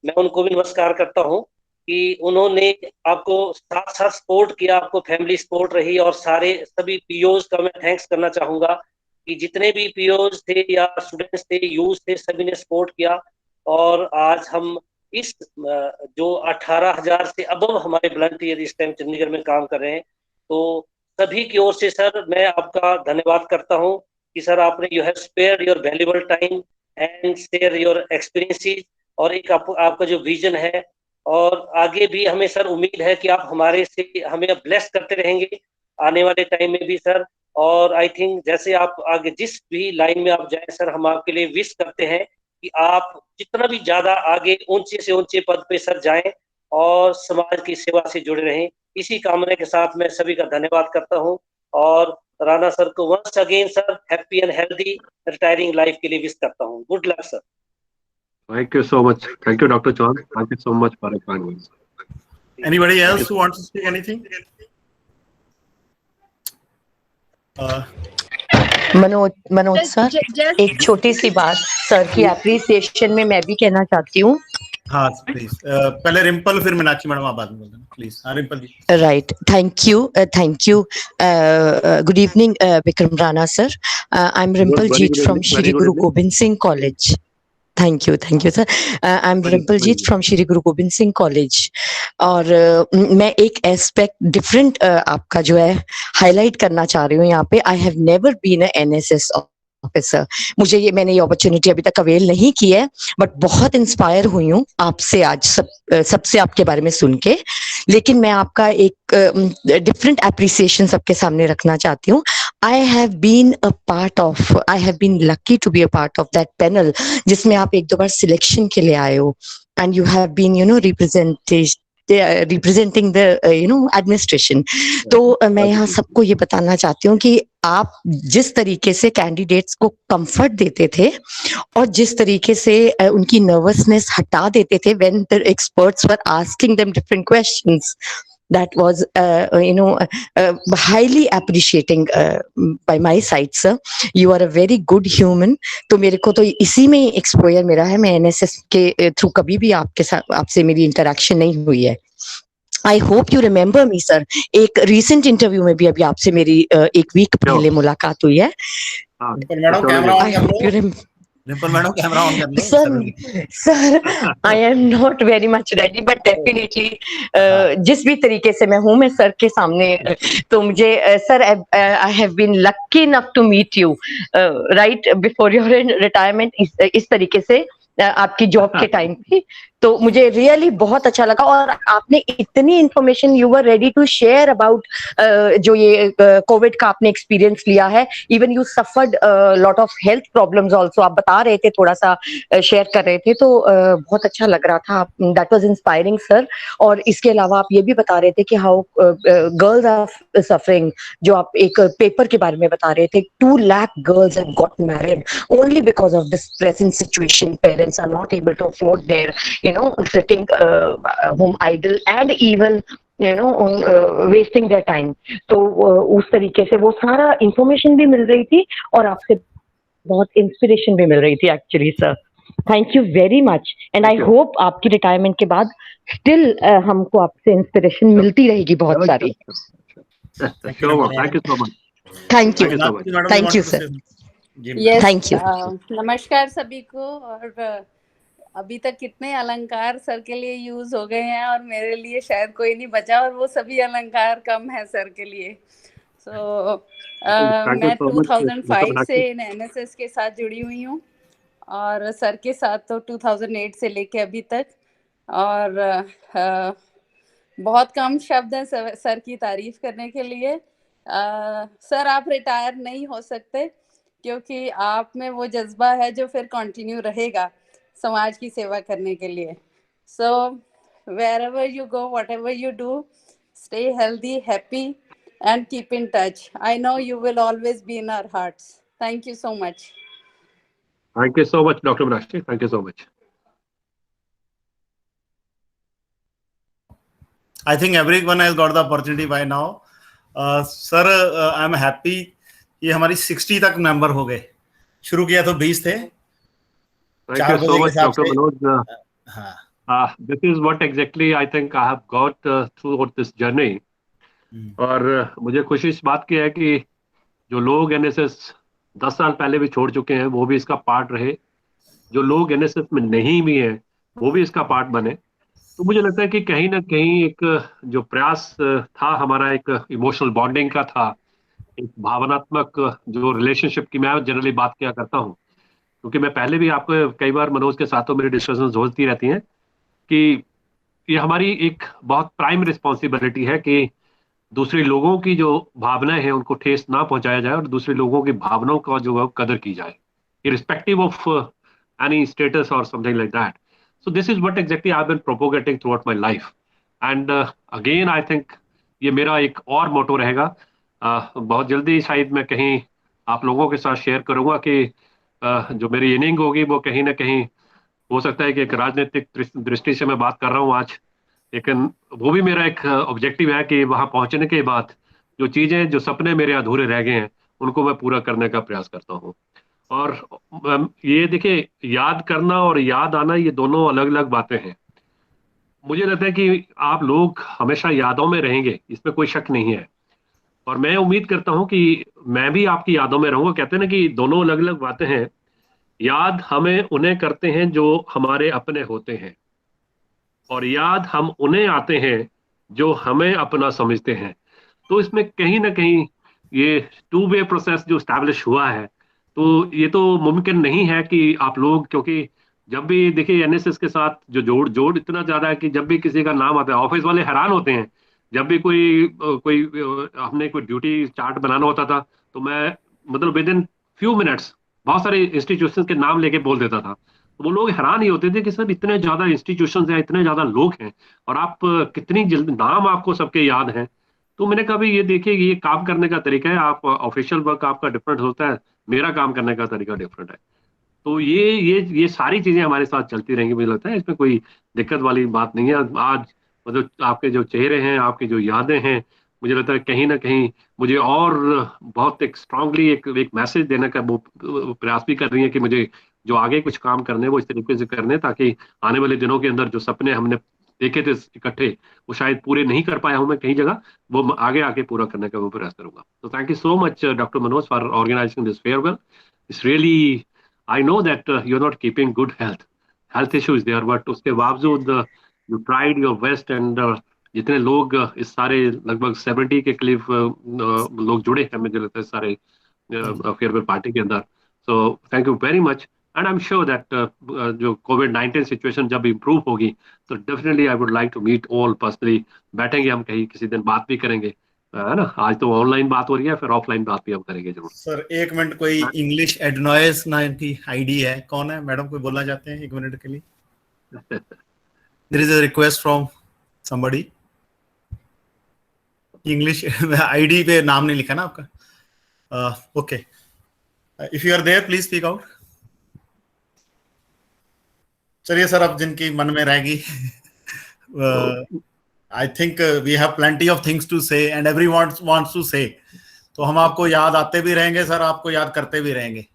मैं उनको भी नमस्कार करता हूं कि उन्होंने आपको साथ साथ सपोर्ट किया, आपको फैमिली सपोर्ट रही. और सभी पीओज का मैं थैंक्स करना चाहूंगा कि जितने भी पीओज थे या स्टूडेंट्स थे, यूथ थे, सभी ने सपोर्ट किया। और आज हम इस जो 18,000 से अबव हमारे वॉलंटियर इस टाइम चंडीगढ़ में काम कर रहे हैं, तो सभी की ओर से सर मैं आपका धन्यवाद करता हूं कि सर आपने you have spared your valuable time and share your experiences, और एक आपका जो विजन है, और आगे भी हमें सर उम्मीद है कि आप हमारे से हमें ब्लेस करते रहेंगे आने वाले टाइम में भी सर। और आई थिंक जैसे आप आगे जिस भी लाइन में आप जाएं सर, हम आपके लिए विश करते हैं कि आप जितना भी ज्यादा आगे ऊंचे से ऊंचे पद पे सर जाएं और समाज की सेवा से जुड़े रहें। इसी कामना के साथ मैं सभी का धन्यवाद करता हूं, और राणा सर को once again sir happy and healthy retiring life के लिए विश करता हूं। Good luck sir. Thank you so much. Thank you, Dr. Chauhan. Thank you so much for your kind words. Anybody else who wants to say anything? Manoj sir, एक छोटी सी बात sir की appreciation में मैं भी कहना चाहती हूँ। हाँ प्लीज, पहले रिम्पल फिर मीनाक्षी मैडम, आप बाद में बोल देना प्लीज। हाँ Rimpal ji. Right, thank you. Good evening Vikram Rana sir. I am Rimpal Jeet from Shri Guru Gobind Singh college. Thank you sir. I am Rimpal Jeet from Shri Guru Gobind Singh college. और मैं एक एस्पेक्ट डिफरेंट आपका जो है हाईलाइट करना चाह रही हूँ यहाँ पे। I have never been a NSS officer. मैंने ये अपॉर्चुनिटी अभी तक अवेल नहीं की है, बट बहुत इंस्पायर हुई हूँ आपसे आज सबसे आपके बारे में सुन के। लेकिन मैं आपका एक डिफरेंट एप्रिसिएशन सबके सामने रखना चाहती हूँ। I have been lucky to be a part of that panel जिसमें आप एक दो बार सिलेक्शन के लिए आए हो, and you have been representing the administration। तो मैं यहाँ सबको ये बताना चाहती हूँ कि आप जिस तरीके से कैंडिडेट्स को कंफर्ट देते थे और जिस तरीके से उनकी नर्वसनेस हटा देते थे when the experts were asking them different questions, that was highly appreciating by my side sir। You are a very good human। तो मेरे को तो इसी में एक्सपोजर मेरा है। मैं एनएसएस के थ्रू कभी भी आपसे मेरी इंटरेक्शन नहीं हुई है। I hope you remember me sir. एक रिसेंट इंटरव्यू में भी अभी आपसे मेरी एक वीक पहले मुलाकात हुई है। Sir I am not very much ready, but definitely जिस भी तरीके से मैं हूँ मैं सर के सामने, तो मुझे sir I have been lucky enough to meet you right before your retirement, इस तरीके से आपकी जॉब के टाइम पे। तो मुझे रियली बहुत अच्छा लगा, और आपने इतनी information you were ready to share about जो ये कोविड का आपने एक्सपीरियंस लिया है। Even you suffered lot of health problems also, आप बता रहे थे, थोड़ा सा शेयर कर रहे थे, तो बहुत अच्छा लग रहा था। That was inspiring sir. और इसके अलावा आप ये भी बता रहे थे कि हाउ गर्ल्स आर सफरिंग, जो आप एक पेपर के बारे में बता रहे थे। 2 lakh girls have got married only because of this present situation. Parents are not able to afford their sitting home idle and even wasting their time। तो उस तरीके से वो सारा इंफॉर्मेशन भी मिल रही थी और आपसे बहुत इंस्पिरेशन भी मिल रही थी actually sir. Thank you very much, and I hope आपकी रिटायरमेंट के बाद स्टिल हमको आपसे इंस्पिरेशन मिलती रहेगी बहुत सारी। Thank you sir. Thank you. नमस्कार सभी को। और अभी तक कितने अलंकार सर के लिए यूज हो गए हैं और मेरे लिए शायद कोई नहीं बचा, और वो सभी अलंकार कम है सर के लिए। मैं 2005 से एनएसएस के साथ जुड़ी हुई हूँ, और सर के साथ तो 2008 से लेके अभी तक। और बहुत कम शब्द हैं सर की तारीफ करने के लिए। सर आप रिटायर नहीं हो सकते, क्योंकि आप में वो जज्बा है जो फिर कंटिन्यू रहेगा समाज की सेवा करने के लिए। सो wherever you go, whatever you do, stay healthy, happy, and keep in touch. I know you will always be in our hearts. Thank you so much. Thank you so much, Dr. Meenakshi. Thank you so much. I think everyone has got the opportunity by now. Sir, I am happy ये हमारी 60 तक member हो गए। शुरू किया तो 20 थे। Thank you so much, Dr. Manoj. This is what exactly I think I have got throughout this journey. और मुझे खुशी इस बात की है कि जो लोग एनएसएस 10 साल पहले भी छोड़ चुके हैं वो भी इसका पार्ट रहे, जो लोग एनएसएस में नहीं भी हैं वो भी इसका पार्ट बने। तो मुझे लगता है कि कहीं ना कहीं एक जो प्रयास था हमारा, एक इमोशनल बॉन्डिंग का था, एक भावनात्मक जो रिलेशनशिप की मैं जनरली बात किया करता हूँ, क्योंकि मैं पहले भी आपको कई बार मनोज के साथ मेरी डिस्कशंस होती रहती हैं कि ये हमारी एक बहुत प्राइम रिस्पॉन्सिबिलिटी है कि दूसरे लोगों की जो भावनाएं हैं उनको ठेस ना पहुंचाया जाए और दूसरे लोगों की भावनाओं का जो है कदर की जाए, irrespective of any status or something like that. So this is what exactly I've been propagating throughout my life. And again I think ये मेरा एक और मोटो रहेगा। बहुत जल्दी शायद मैं कहीं आप लोगों के साथ शेयर करूंगा कि जो मेरी इनिंग होगी वो कहीं ना कहीं हो सकता है कि एक राजनीतिक दृष्टि से मैं बात कर रहा हूँ आज, लेकिन वो भी मेरा एक ऑब्जेक्टिव है कि वहां पहुंचने के बाद जो चीजें, जो सपने मेरे अधूरे रह गए हैं उनको मैं पूरा करने का प्रयास करता हूँ। और ये देखिए, याद करना और याद आना ये दोनों अलग अलग बातें हैं। मुझे लगता है कि आप लोग हमेशा यादों में रहेंगे, इसमें कोई शक नहीं है, और मैं उम्मीद करता हूं कि मैं भी आपकी यादों में रहूंगा। कहते हैं ना कि दोनों अलग अलग बातें हैं। याद हमें उन्हें करते हैं जो हमारे अपने होते हैं, और याद हम उन्हें आते हैं जो हमें अपना समझते हैं। तो इसमें कहीं ना कहीं ये टू वे प्रोसेस जो स्टैब्लिश हुआ है, तो ये तो मुमकिन नहीं है कि आप लोग, क्योंकि जब भी देखिए एनएसएस के साथ जो जोड़ जोड़ इतना ज्यादा है कि जब भी किसी का नाम आता है ऑफिस वाले हैरान होते हैं। जब भी हमने कोई ड्यूटी चार्ट बनाना होता था तो मैं मतलब विद इन फ्यू मिनट्स बहुत सारे इंस्टीट्यूशन के नाम लेके बोल देता था। तो वो लोग हैरान ही होते थे कि सर इतने ज्यादा इंस्टीट्यूशन हैं, इतने ज्यादा लोग हैं, और आप कितनी जल्दी नाम आपको सबके याद हैं। तो मैंने कहा भाई ये देखिए, ये काम करने का तरीका है। आप ऑफिशियल वर्क आपका डिफरेंट होता है, मेरा काम करने का तरीका डिफरेंट है। तो ये सारी चीजें हमारे साथ चलती रहेंगी। मुझे लगता है इसमें कोई दिक्कत वाली बात नहीं है। आज मतलब आपके जो चेहरे हैं, आपकी जो यादें हैं, मुझे लगता है कहीं ना कहीं मुझे और बहुत एक स्ट्रांगली एक मैसेज देने का वो प्रयास भी कर रही है कि मुझे जो आगे कुछ काम करने हैं वो इस तरीके से करने हैं, ताकि आने वाले दिनों के अंदर जो सपने हमने देखे थे इकट्ठे, वो शायद पूरे नहीं कर पाया हूं मैं कहीं जगह, वो आगे आके पूरा करने का वो प्रयास करूंगा। तो thank you so much doctor Manoj for organising this farewell. It's really, I know that you're not keeping good health issues there, but उसके बावजूद you tried your best, and जितने लोग इस सारे लगभग 70 के करीब लोग जुड़े हैं मुझे लगता है सारे फेयरवेल पार्टी के अंदर। So thank you very much, and I am sure that जो कोविड-19 सिचुएशन जब इम्प्रूव होगी तो definitely I would like to meet all personally. बैठेंगे हम कहीं किसी दिन, बात भी करेंगे, है ना। आज तो ऑनलाइन बात हो रही है, फिर ऑफलाइन बात भी हम करेंगे जरूर। सर एक मिनट, कोई इंग्लिश एडनॉयस नाम की आईडी है, कौन है मैडम? कोई बोलना चाहते हैं एक मिनट के लिए? There is a request from somebody. English ID पे नाम नहीं लिखा ना आपका? Okay, if you are there please speak out. चलिए सर, अब जिनकी मन में रहेगी, I think we have plenty of things to say and everyone wants to say. तो हम आपको याद आते भी रहेंगे सर, आपको याद करते भी रहेंगे।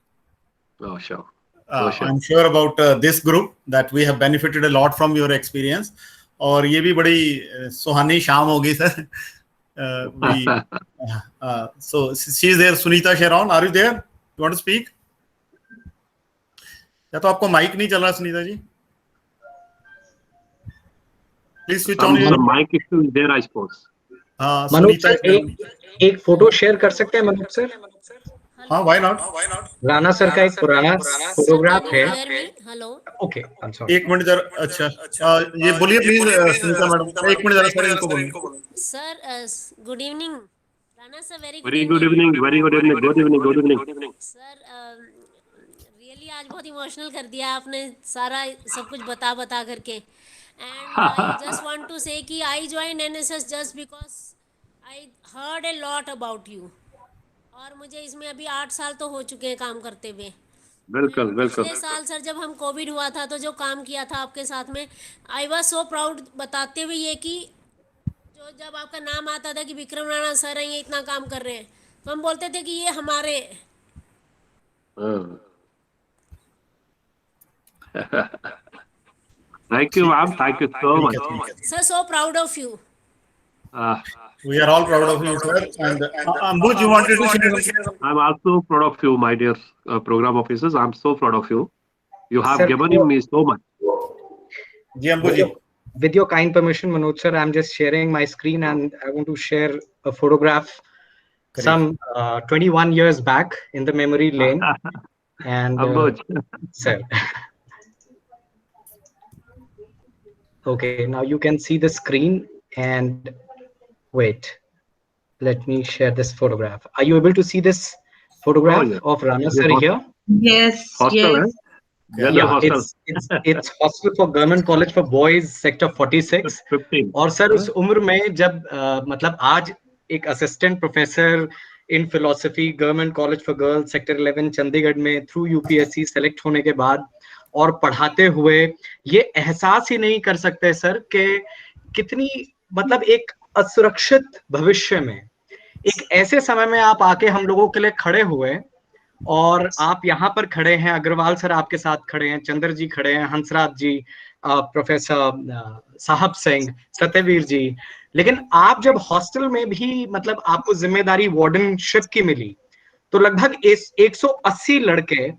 Oh, sure. I'm sure about this group that we have benefited a lot from your experience. और ये भी बड़ी सुहानी शाम होगी sir. So she is there, Sunita Sharon, are you there? You want to speak? या तो आपको माइक नहीं चल रहा Sunita ji? Please switch on your mic is there, I suppose. Manoj sir एक फोटो शेयर कर सकते हैं मनोज सर? हाँ, why not? राणा सर का एक पुराना फोटोग्राफ है। Hello, okay, I am sorry. एक मिनट जरा, अच्छा ये बोलिए प्लीज सुनीता मैडम, एक मिनट जरा सर इनको बोलिए। Sir good evening Rana sir, very good evening, very good evening, good evening sir. Really आज बहुत इमोशनल कर दिया आपने, सारा सब कुछ बता करके। And I just want to say कि I joined NSS just because I heard a lot about you. और मुझे इसमें अभी 8 साल तो हो चुके हैं काम करते हुए। बिल्कुल। पिछले साल सर जब हम कोविड हुआ था तो जो काम किया था आपके साथ में, I was so proud, बताते हुए ये कि जो जब आपका नाम आता था कि विक्रम राणा सर हैं, ये इतना काम कर रहे हैं, तो हम बोलते थे कि ये हमारे Thank you, ma'am. Thank you so much. Sir, so proud of you. We are all proud of you, sir. And Ambuj, you wanted to share? I'm also proud of you, my dear program officers. I'm so proud of you. You have Sir, given me so much. With your kind permission, Manoj sir, I'm just sharing my screen and I want to share a photograph some 21 years back in the memory lane. And sir. Okay, now you can see the screen and wait, let me share this photograph. Are you able to see this photograph of Rana sir here? Yes, yes. Yeah, it's hostel for Government College for Boys, Sector 46. और sir उस उम्र में जब मतलब आज एक assistant professor in philosophy government college for girls sector 11 Chandigarh में through UPSC select होने के बाद और पढ़ाते हुए ये एहसास ही नहीं कर सकते सर कि कितनी मतलब एक असुरक्षित भविष्य में एक ऐसे समय में आप आके हम लोगों के लिए खड़े हुए और आप यहाँ पर खड़े हैं, अग्रवाल सर आपके साथ खड़े हैं, चंद्र जी खड़े हैं, हंसराज जी, प्रोफेसर साहब सिंह, सत्यवीर जी, लेकिन आप जब हॉस्टल में भी मतलब आपको जिम्मेदारी वार्डनशिप की मिली तो लगभग 180 लड़के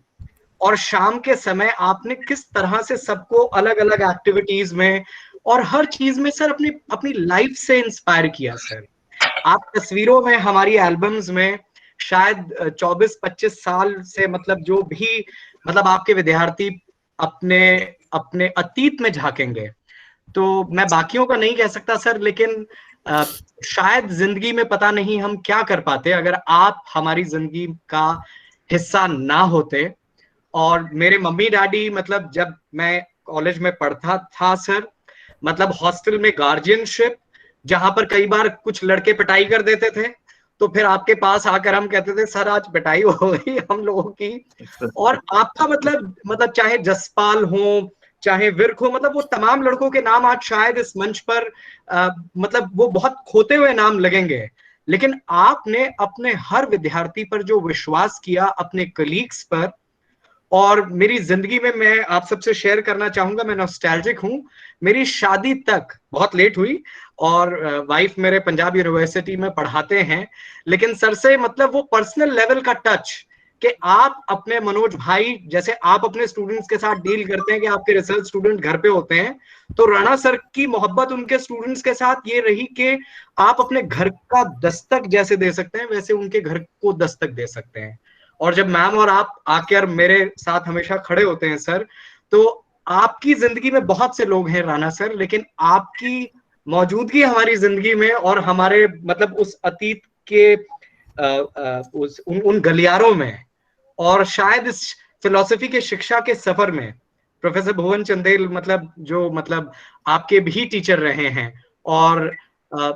और शाम के समय आपने किस तरह से सबको अलग अलग एक्टिविटीज में और हर चीज में सर अपनी लाइफ से इंस्पायर किया सर। आप तस्वीरों में हमारी एल्बम्स में शायद 24-25 साल से मतलब जो भी मतलब आपके विद्यार्थी अपने अतीत में झांकेंगे तो मैं बाकियों का नहीं कह सकता सर, लेकिन शायद जिंदगी में पता नहीं हम क्या कर पाते अगर आप हमारी जिंदगी का हिस्सा ना होते। और मेरे मम्मी डैडी मतलब जब मैं कॉलेज में पढ़ता था सर मतलब हॉस्टल में गार्जियनशिप जहां पर कई बार कुछ लड़के पिटाई कर देते थे तो फिर आपके पास आकर हम कहते थे सर आज पिटाई हो गई हम लोगों की, और आपका मतलब चाहे जसपाल हो चाहे विर्क हो मतलब वो तमाम लड़कों के नाम आज शायद इस मंच पर मतलब वो बहुत खोते हुए नाम लगेंगे, लेकिन आपने अपने हर विद्यार्थी पर जो विश्वास किया अपने कलीग्स पर। और मेरी जिंदगी में मैं आप सबसे शेयर करना चाहूंगा, मैं नॉस्टैल्जिक हूं, मेरी शादी तक बहुत लेट हुई और वाइफ मेरे पंजाब यूनिवर्सिटी में पढ़ाते हैं, लेकिन सर से मतलब वो पर्सनल लेवल का टच कि आप अपने मनोज भाई जैसे आप अपने स्टूडेंट्स के साथ डील करते हैं कि आपके रिसर्च स्टूडेंट घर पे होते हैं तो राणा सर की मोहब्बत उनके स्टूडेंट्स के साथ ये रही कि आप अपने घर का दस्तक जैसे दे सकते हैं वैसे उनके घर को दस्तक दे सकते हैं। और जब मैम और आप आकर मेरे साथ हमेशा खड़े होते हैं सर तो आपकी जिंदगी में बहुत से लोग हैं राणा सर, लेकिन आपकी मौजूदगी हमारी जिंदगी में और हमारे मतलब उस अतीत के उन गलियारों में और शायद इस फिलॉसफी के शिक्षा के सफर में प्रोफेसर भुवन चंदेल मतलब जो मतलब आपके भी टीचर रहे हैं। और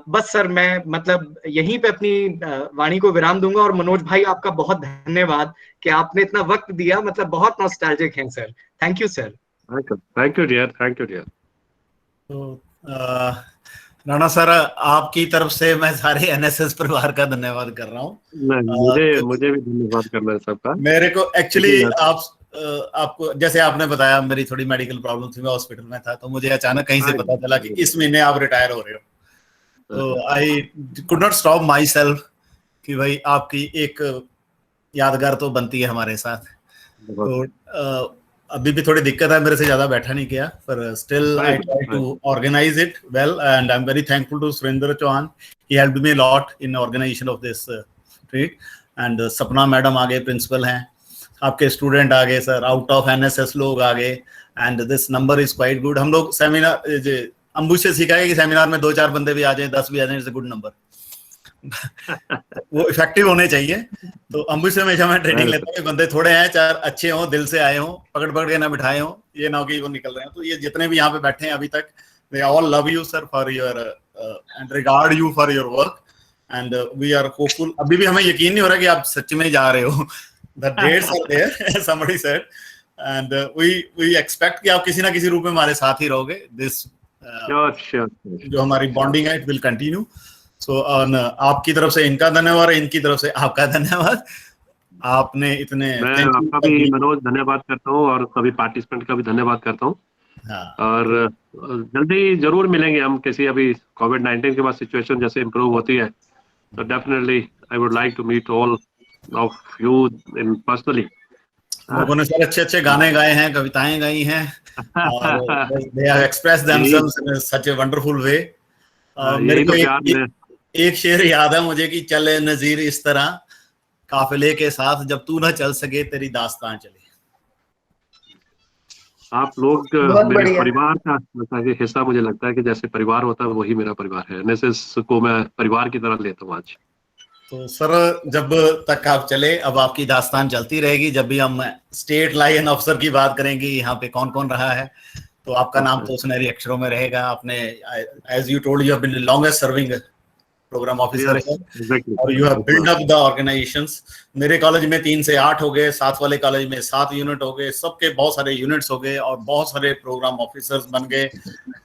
बस सर मैं मतलब यहीं पे अपनी वाणी को विराम दूंगा और मनोज भाई आपका बहुत धन्यवाद कि आपने इतना वक्त दिया, मतलब बहुत नॉस्टैल्जिक हैं sir. Thank you sir. Thank you dear, thank you dear. तो राणा सर आपकी तरफ से मैं सारे एनएसएस परिवार का धन्यवाद कर रहा हूँ। मुझे भी धन्यवाद करना है सबका। मेरे को एक्चुअली आपको जैसे आपने बताया मेरी थोड़ी मेडिकल प्रॉब्लम थी, मैं हॉस्पिटल में था तो मुझे अचानक कहीं से पता चला कि इस महीने आप रिटायर हो रहे हो, तो I could not stop my self कि भाई आपकी एक यादगार तो बनती है हमारे साथ। तो अभी भी थोड़ी दिक्कत है, मेरे से ज्यादा बैठा नहीं किया, पर still I try to organise it well and I am very thankful to Surendra Chauhan, he helped me lot in organisation of this treat. And Sapna madam आगे प्रिंसिपल हैं, आपके स्टूडेंट आ गए सर, आउट ऑफ एनएसएस लोग आ गए and this number is quite good. हम लोग seminar अंबुज से सीखा है कि सेमिनार में 2-4 बंदे भी आ जाए 10 भी आ जाए, इट्स अ गुड नंबर। वो इफेक्टिव होने चाहिए। तो अंबुज से हमेशा मैं ट्रेनिंग लेता हूँ कि बंदे थोड़े हैं, 4 अच्छे हों, दिल से आए हों, पकड़ के ना बिठाए हों, ये ना हो कि वो निकल रहे हैं। तो ये जितने भी यहाँ पे बैठे हैं अभी तक, they all love you sir for your and regard you for your work and we are hopeful. अभी भी हमें यकीन नहीं हो रहा कि आप सच में जा रहे हो। The dates are there, somebody said, and we expect कि आप किसी ना किसी रूप में हमारे साथ ही रहोगे। This sure. जो हमारी बॉन्डिंग है, it will continue. So आपकी तरफ से इनका धन्यवाद, इनकी तरफ से आपका धन्यवाद। आपने इतने मैं आपका भी मनोज धन्यवाद करता हूँ और सभी पार्टिसिपेंट का भी धन्यवाद करता हूँ। और जल्दी जरूर मिलेंगे हम किसी, अभी कोविड-19 के बाद सिचुएशन जैसे इम्प्रूव होती है तो definitely I would like to meet all of you in personally. लोगों ने सारे अच्छे गाने गाए हैं, कविताएं गाई हैं और they have expressed themselves in such a wonderful way। मेरे को एक शेर याद है मुझे कि चले नजीर इस तरह काफिले के साथ, जब तू ना चल सके तेरी दास्तान चले। आप लोग मेरे परिवार का हिस्सा, मुझे लगता है कि जैसे परिवार होता है वही मेरा परिवार है। एनएसएस को मैं परिवार की तरह लेता हूँ आज। तो सर जब तक आप चले, अब आपकी दास्तान चलती रहेगी। जब भी हम स्टेट लायन ऑफिसर की बात करेंगे यहाँ पे कौन कौन रहा है, तो आपका नाम तो सुनहरी अक्षरों में रहेगा। आपने as you told you have been longest serving program officer है और you have build up the organisations. मेरे कॉलेज में 3 से 8 हो गए, साथ वाले कॉलेज में 7 यूनिट हो गए, सबके बहुत सारे यूनिट्स हो गए और बहुत सारे प्रोग्राम ऑफिसर्स बन गए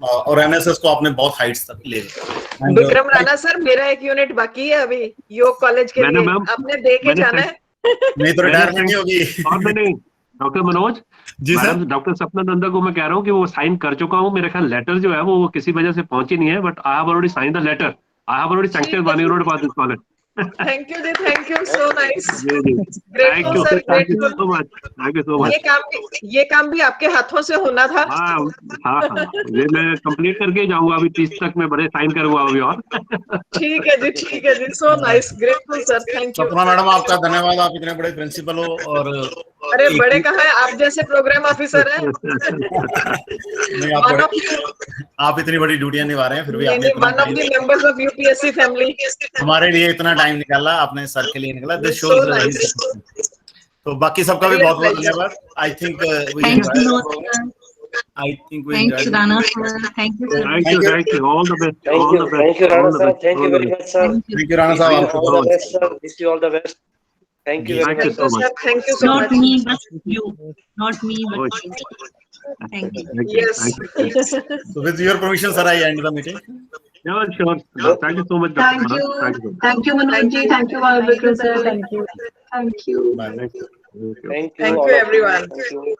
और एनएसएस को आपने बहुत हाइट्स तक ले गए। विक्रम राणा सर, मेरा एक यूनिट बाकी है अभी योग कॉलेज के लिए, आपने दे के जाना है। नहीं तो रिटायरमेंट नहीं होगी। और नहीं doctor Manoj ji sir, doctor सपना नंदा को मैं कह रहा हूँ कि वो साइन कर चुका हूँ। मेरे ख्याल लेटर जो है वो किसी वजह से पहुंची नहीं है, but I have already signed the letter. I have already sanctioned 1 year about this college. Thank you जी, thank you, so nice. Thank you so much. Thank you so much. ये काम भी आपके हाथों से होना था। हाँ, ये मैं कंप्लीट करके जाऊंगा अभी 30 तक में, बड़े साइन करूंगा अभी और। ठीक है जी, so nice, grateful sir, thank you. सपना मैडम आपका धन्यवाद, आप इतने बड़े प्रिंसिपल हो और अरे बड़े कहाँ है, आप जैसे प्रोग्राम ऑफिसर हैं। नहीं, आप इतनी बड़ी ड्यूटियां निभा रहे हैं, फिर भी आपने one of the members of UPSC family. हमारे लिए इतना टाइम निकाला आपने, सर के लिए निकाला। This shows. तो बाकी सबका भी बहुत बहुत धन्यवाद। I think Thanks, Rana sir. Thank you, sir. Thank you. All the best. Thank you, Rana sir. Thank you very much, sir. Thank you, Rana sir. All the best, sir. Wish you all the best. Thank you very much, so much. Thank you so much. Not me, but you. Not me, but you. Thank you. Yes. So with your permission, sir, I end the meeting. Yeah, sure. Thank you so much, Thank Dr. you. Thank you. Thank you, Manoj ji. Thank you, Vikram sir. Thank you. Thank you. Bye. Thank you. Thank you, everyone. Thank you.